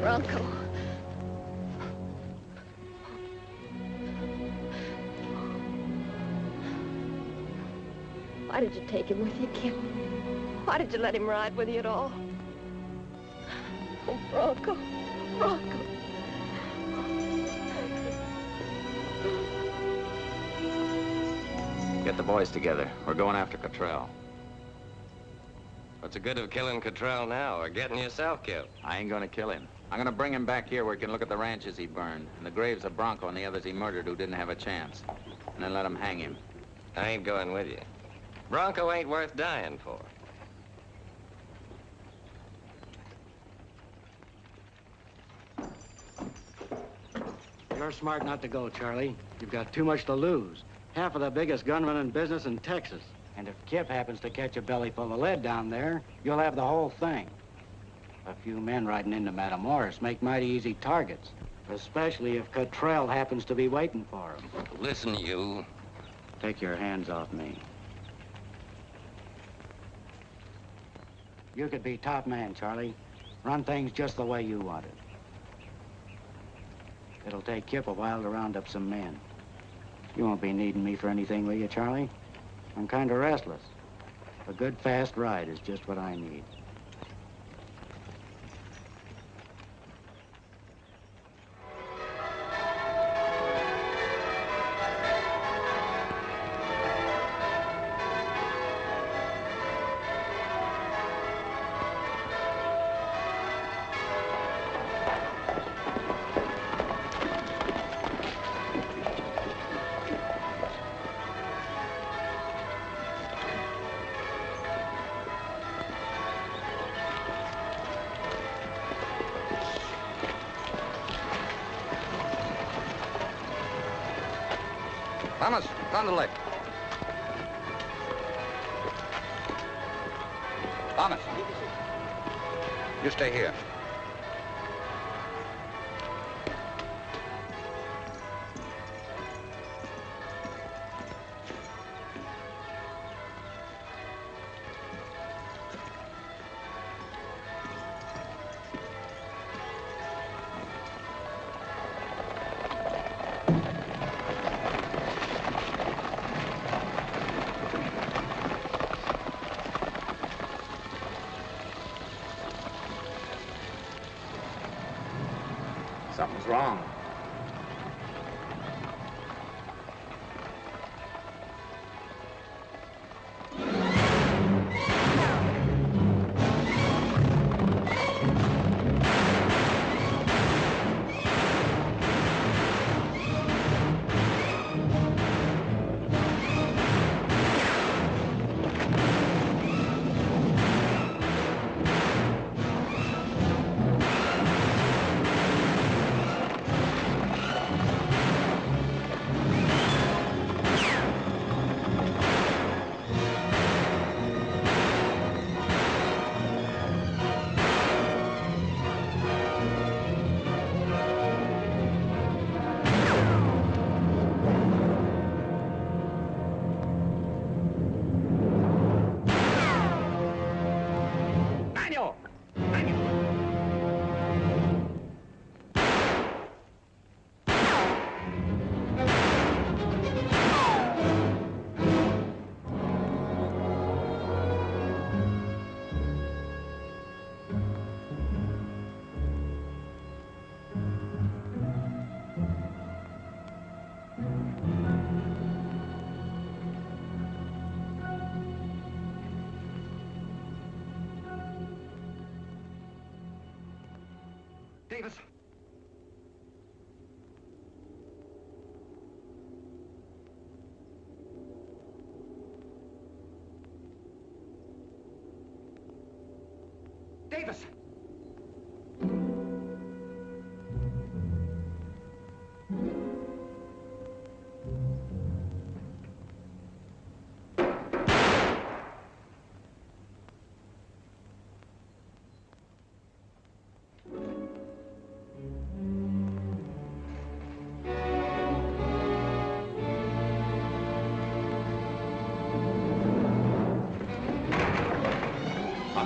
Bronco. Why did you take him with you, Kip? Why did you let him ride with you at all? Oh, Bronco. Bronco. Get the boys together. We're going after Cottrell. What's the good of killing Cottrell now or getting yourself killed? I ain't gonna kill him. I'm gonna bring him back here where he can look at the ranches he burned, and the graves of Bronco and the others he murdered who didn't have a chance. And then let him hang him. I ain't going with you. Bronco ain't worth dying for. You're smart not to go, Charlie. You've got too much to lose. Half of the biggest gunman in business in Texas. And if Kip happens to catch a belly full of lead down there, you'll have the whole thing. A few men riding into Matamoros make mighty easy targets, especially if Cottrell happens to be waiting for him. Listen, you. Take your hands off me. You could be top man, Charlie. Run things just the way you want it. It'll take Kip a while to round up some men. You won't be needing me for anything, will you, Charlie? I'm kind of restless. A good, fast ride is just what I need. Thomas, down to the left. Thomas, you stay here. Something's wrong. Davis. Davis.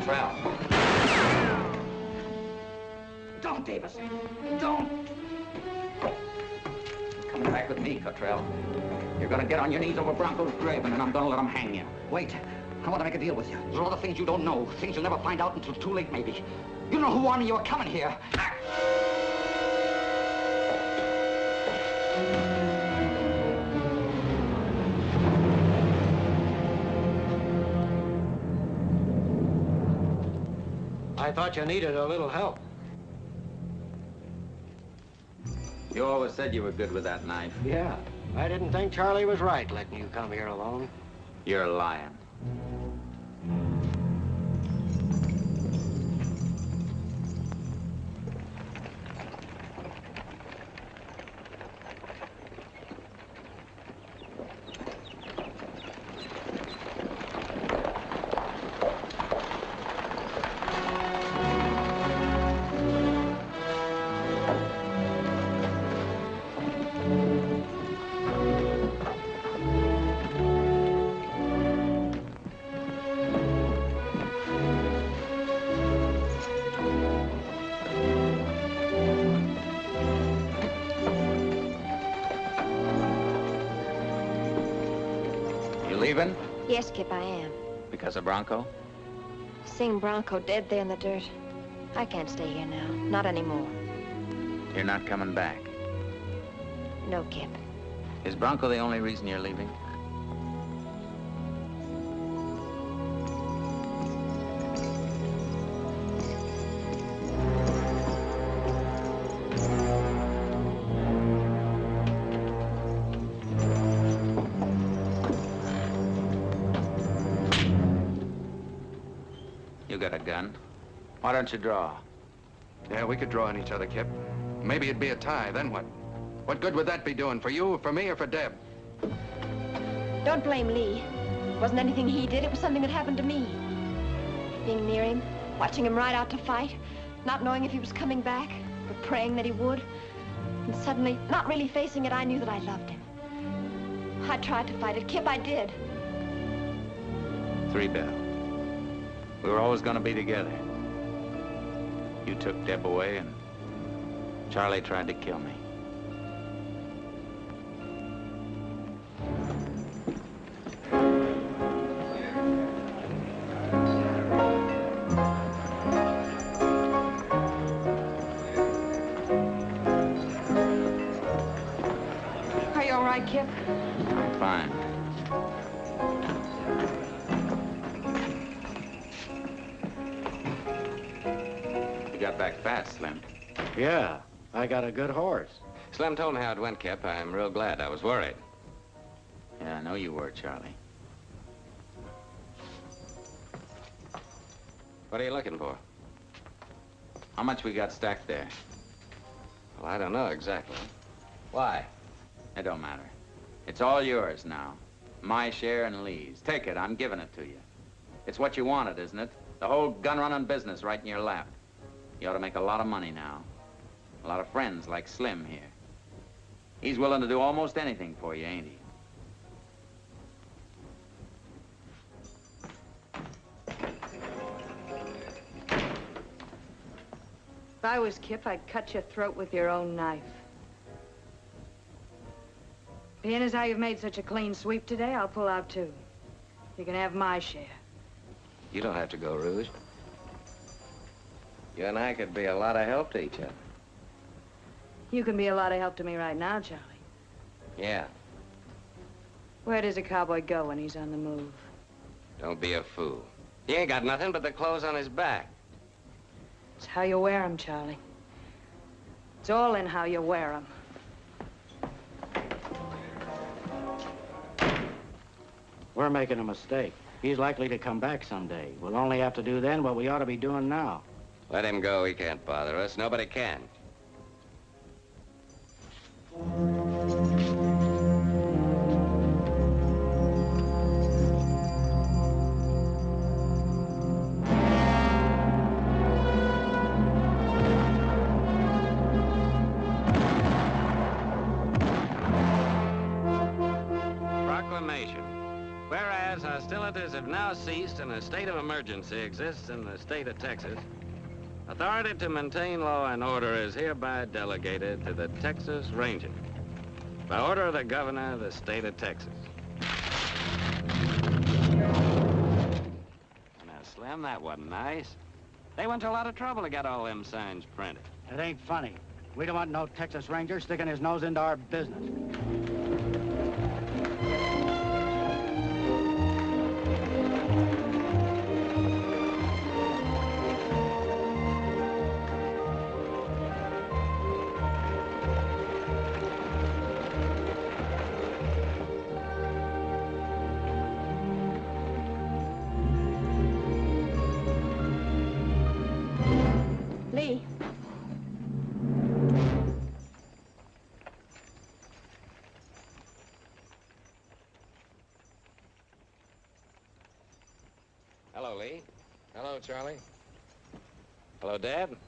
Cottrell. Don't, Davis. Don't. Coming back with me, Cottrell. You're gonna get on your knees over Bronco's grave, and then I'm gonna let him hang you. Wait. I want to make a deal with you. There's a lot of things you don't know. Things you'll never find out until too late, maybe. You know who warned me you were coming here. I thought you needed a little help. You always said you were good with that knife. Yeah. I didn't think Charlie was right letting you come here alone. You're lying. Leaving? Yes, Kip, I am. Because of Bronco? Seeing Bronco dead there in the dirt, I can't stay here now. Not anymore. You're not coming back. No, Kip. Is Bronco the only reason you're leaving? You got a gun. Why don't you draw? Yeah, we could draw on each other, Kip. Maybe it'd be a tie, then what? What good would that be doing? For you, for me, or for Deb? Don't blame Lee. It wasn't anything he did. It was something that happened to me. Being near him, watching him ride out to fight, not knowing if he was coming back, but praying that he would. And suddenly, not really facing it, I knew that I loved him. I tried to fight it. Kip, I did. 3 Bell. We were always going to be together. You took Deb away, and Charlie tried to kill me. Are you all right, Kip? I'm fine. Got back fast, Slim. Yeah, I got a good horse. Slim told me how it went, Kip. I'm real glad. I was worried. Yeah, I know you were, Charlie. What are you looking for? How much we got stacked there? Well, I don't know exactly. Why? It don't matter. It's all yours now. My share and Lee's. Take it. I'm giving it to you. It's what you wanted, isn't it? The whole gun-running business right in your lap. You ought to make a lot of money now. A lot of friends like Slim here. He's willing to do almost anything for you, ain't he? If I was Kip, I'd cut your throat with your own knife. Being as how you've made such a clean sweep today, I'll pull out too. You can have my share. You don't have to go, Rouge. You and I could be a lot of help to each other. You can be a lot of help to me right now, Charlie. Yeah. Where does a cowboy go when he's on the move? Don't be a fool. He ain't got nothing but the clothes on his back. It's how you wear 'em, Charlie. It's all in how you wear 'em. We're making a mistake. He's likely to come back someday. We'll only have to do then what we ought to be doing now. Let him go. He can't bother us. Nobody can. Proclamation. Whereas hostilities have now ceased and a state of emergency exists in the state of Texas, Authority to maintain law and order is hereby delegated to the Texas Ranger. By order of the governor of the state of Texas. Now, Slim, that wasn't nice. They went to a lot of trouble to get all them signs printed. It ain't funny. We don't want no Texas Ranger sticking his nose into our business. Lee. Hello, Lee. Hello, Charlie. Hello, Dad. It's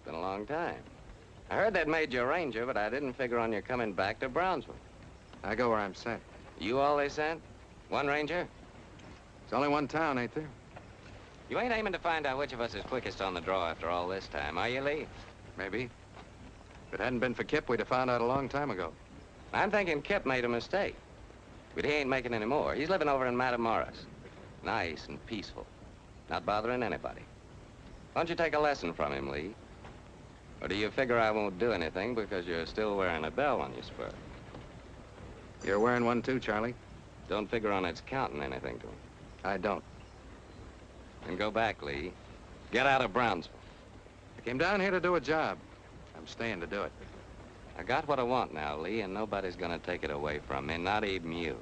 been a long time. I heard they'd made you a ranger, but I didn't figure on you coming back to Brownsville. I go where I'm sent. You all they sent? One ranger? There's only one town, ain't there? You ain't aiming to find out which of us is quickest on the draw after all this time, are you, Lee? Maybe. If it hadn't been for Kip, we'd have found out a long time ago. I'm thinking Kip made a mistake. But he ain't making any more. He's living over in Matamoros. Nice and peaceful. Not bothering anybody. Why don't you take a lesson from him, Lee? Or do you figure I won't do anything because you're still wearing a bell on your spur? You're wearing one too, Charlie. Don't figure on its counting anything to him. I don't. Then go back, Lee. Get out of Brownsville. I came down here to do a job. I'm staying to do it. I got what I want now, Lee, and nobody's gonna take it away from me, not even you.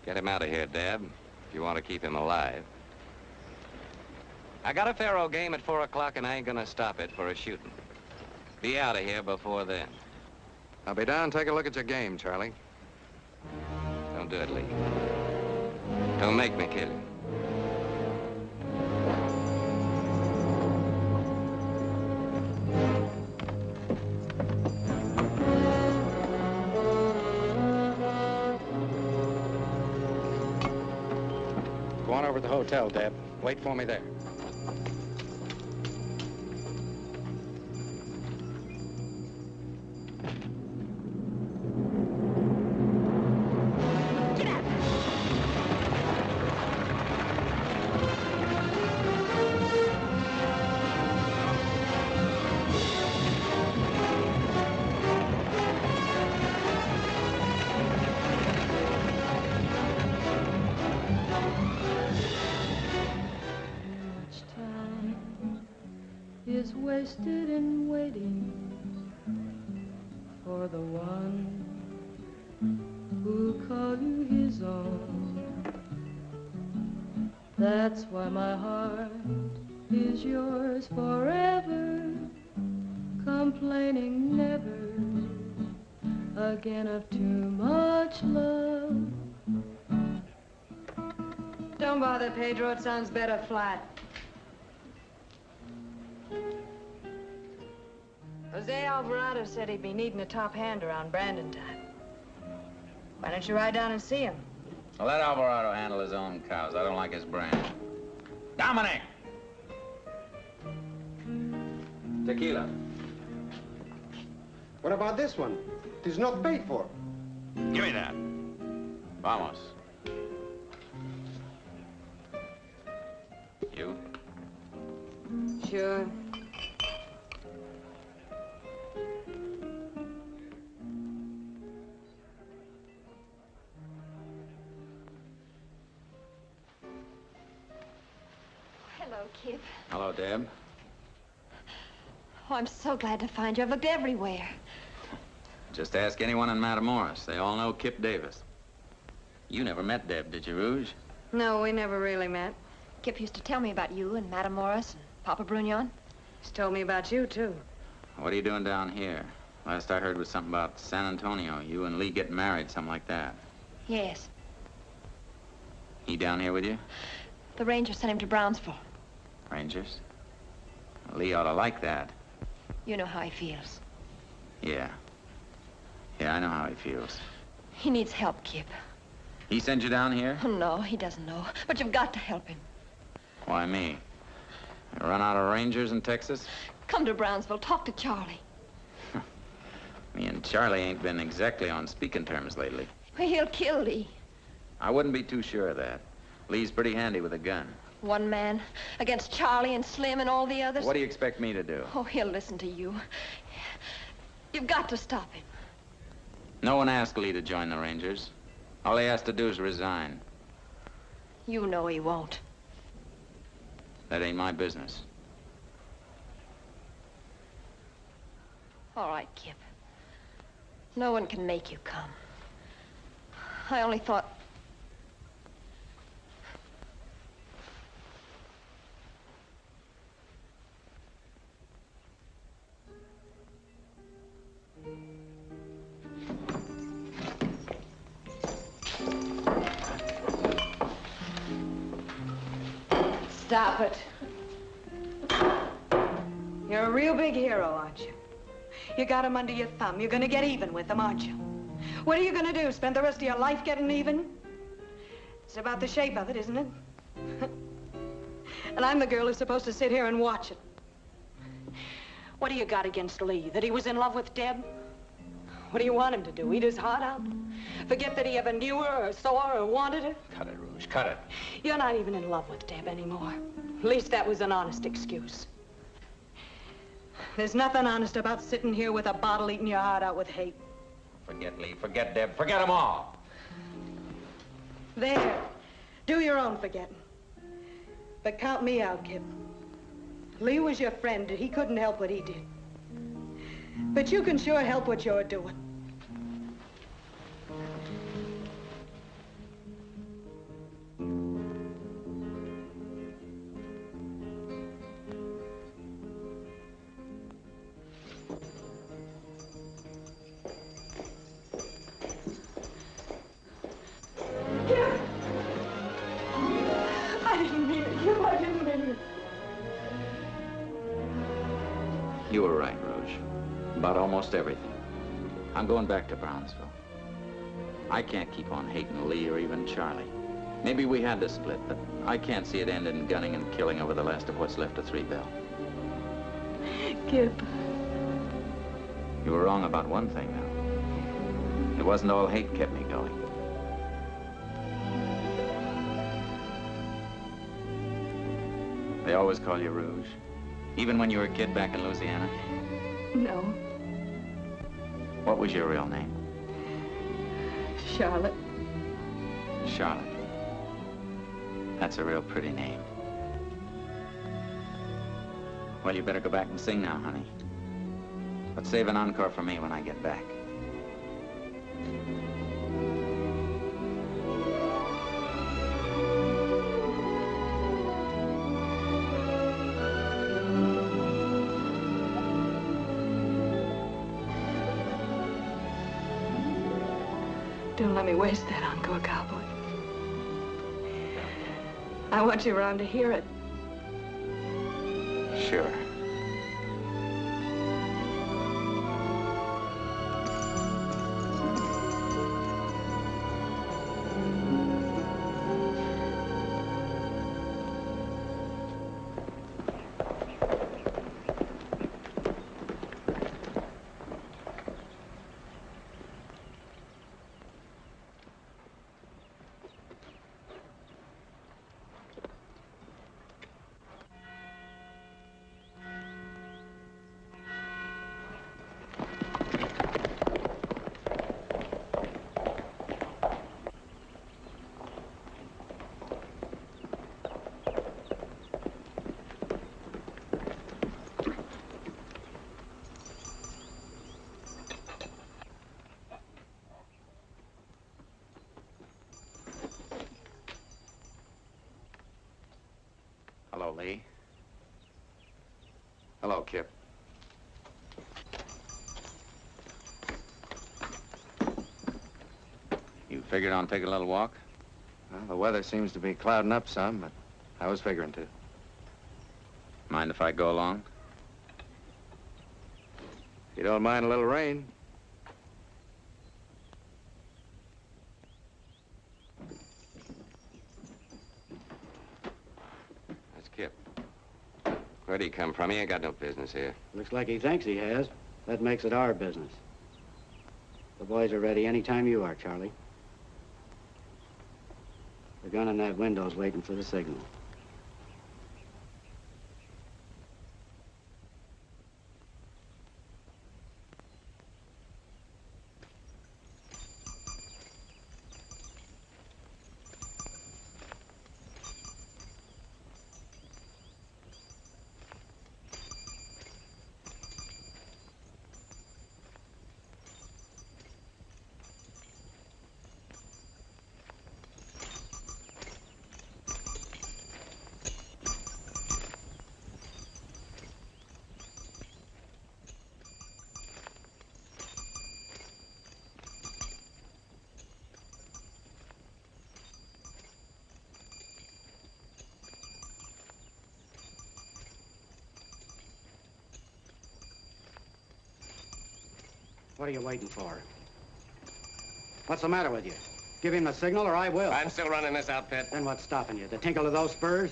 Get him out of here, Dad, if you want to keep him alive. I got a faro game at 4 o'clock, and I ain't gonna stop it for a shooting. Be out of here before then. I'll be down, take a look at your game, Charlie. Don't do it, Lee. Don't make me kill you. Go on over to the hotel, Deb. Wait for me there. Is wasted in waiting for the one who'll call you his own. That's why my heart is yours forever, complaining never again of too much love. Don't bother, Pedro. It sounds better flat. Jose Alvarado said he'd be needing a top hand around Brandon time. Why don't you ride down and see him? Well, let Alvarado handle his own cows. I don't like his brand. Dominic! Tequila. What about this one? It is not paid for. Give me that. Vamos. You? Sure. Hello, Kip. Hello, Deb. Oh, I'm so glad to find you. I've looked everywhere. Just ask anyone in Matamoros. They all know Kip Davis. You never met Deb, did you, Rouge? No, we never really met. Kip used to tell me about you and Matamoros and Papa Brunion. He's told me about you, too. What are you doing down here? Last I heard was something about San Antonio. You and Lee getting married, something like that. Yes. He down here with you? The ranger sent him to Brownsville. Rangers? Lee ought to like that. You know how he feels. Yeah. Yeah, I know how he feels. He needs help, Kip. He sent you down here? Oh, no, he doesn't know. But you've got to help him. Why me? Run out of Rangers in Texas? Come to Brownsville. Talk to Charlie. Me and Charlie ain't been exactly on speaking terms lately. Well, he'll kill Lee. I wouldn't be too sure of that. Lee's pretty handy with a gun. One man against Charlie and Slim and all the others. What do you expect me to do? Oh, he'll listen to you. You've got to stop him. No one asked Lee to join the Rangers. All he has to do is resign. You know he won't. That ain't my business. All right, Kip. No one can make you come. I only thought... Stop it. You're a real big hero, aren't you? You got him under your thumb. You're gonna get even with him, aren't you? What are you gonna do? Spend the rest of your life getting even? It's about the shape of it, isn't it? And I'm the girl who's supposed to sit here and watch it. What do you got against Lee? That he was in love with Deb? What do you want him to do? Eat his heart out? Forget that he ever knew her or saw her or wanted her? Cut it, Rouge, cut it. You're not even in love with Deb anymore. At least that was an honest excuse. There's nothing honest about sitting here with a bottle eating your heart out with hate. Forget Lee, forget Deb, forget them all. There. Do your own forgetting. But count me out, Kip. Lee was your friend. He couldn't help what he did. But you can sure help what you're doing. I didn't mean it, Kip. I didn't mean it. You were right, Rouge. About almost everything. I'm going back to Brownsville. I can't keep on hating Lee or even Charlie. Maybe we had to split, but I can't see it end in gunning and killing over the last of what's left of Three Bell. Kip. You were wrong about one thing, though. It wasn't all hate kept me going. They always call you Rouge, even when you were a kid back in Louisiana? No. What was your real name? Charlotte. Charlotte. That's a real pretty name. Well, you better go back and sing now, honey. But save an encore for me when I get back. Don't let me waste that encore, cowboy. I want you around to hear it. Sure. Hello, Lee. Hello, Kip. You figured on taking a little walk? Well, the weather seems to be clouding up some, but I was figuring to. Mind if I go along? If you don't mind a little rain. That's Kip. Where'd he come from? He ain't got no business here. Looks like he thinks he has. That makes it our business. The boys are ready any time you are, Charlie. The gun in that window's waiting for the signal. What are you waiting for? What's the matter with you? Give him the signal or I will. I'm still running this outfit. Then what's stopping you? The tinkle of those spurs?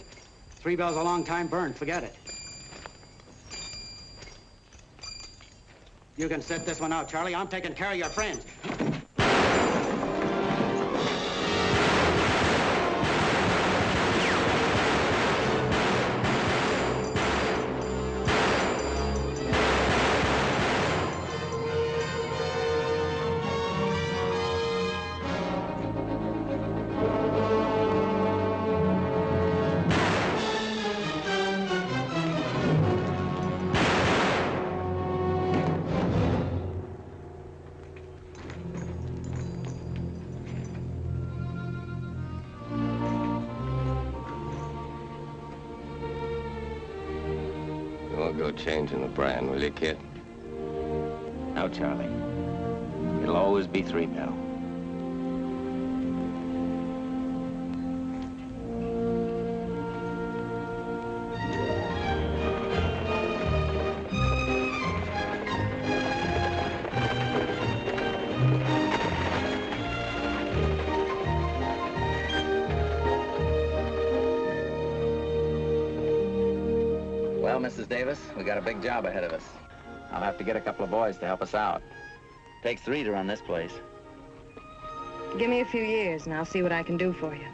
3 bells a long time burned. Forget it. You can sit this one out, Charlie. I'm taking care of your friends. Go changing the brand, will you, kid? No, Charlie. It'll always be 3 bell. Well, Mrs. Davis, we got a big job ahead of us. I'll have to get a couple of boys to help us out. Takes 3 to run this place. Give me a few years and I'll see what I can do for you.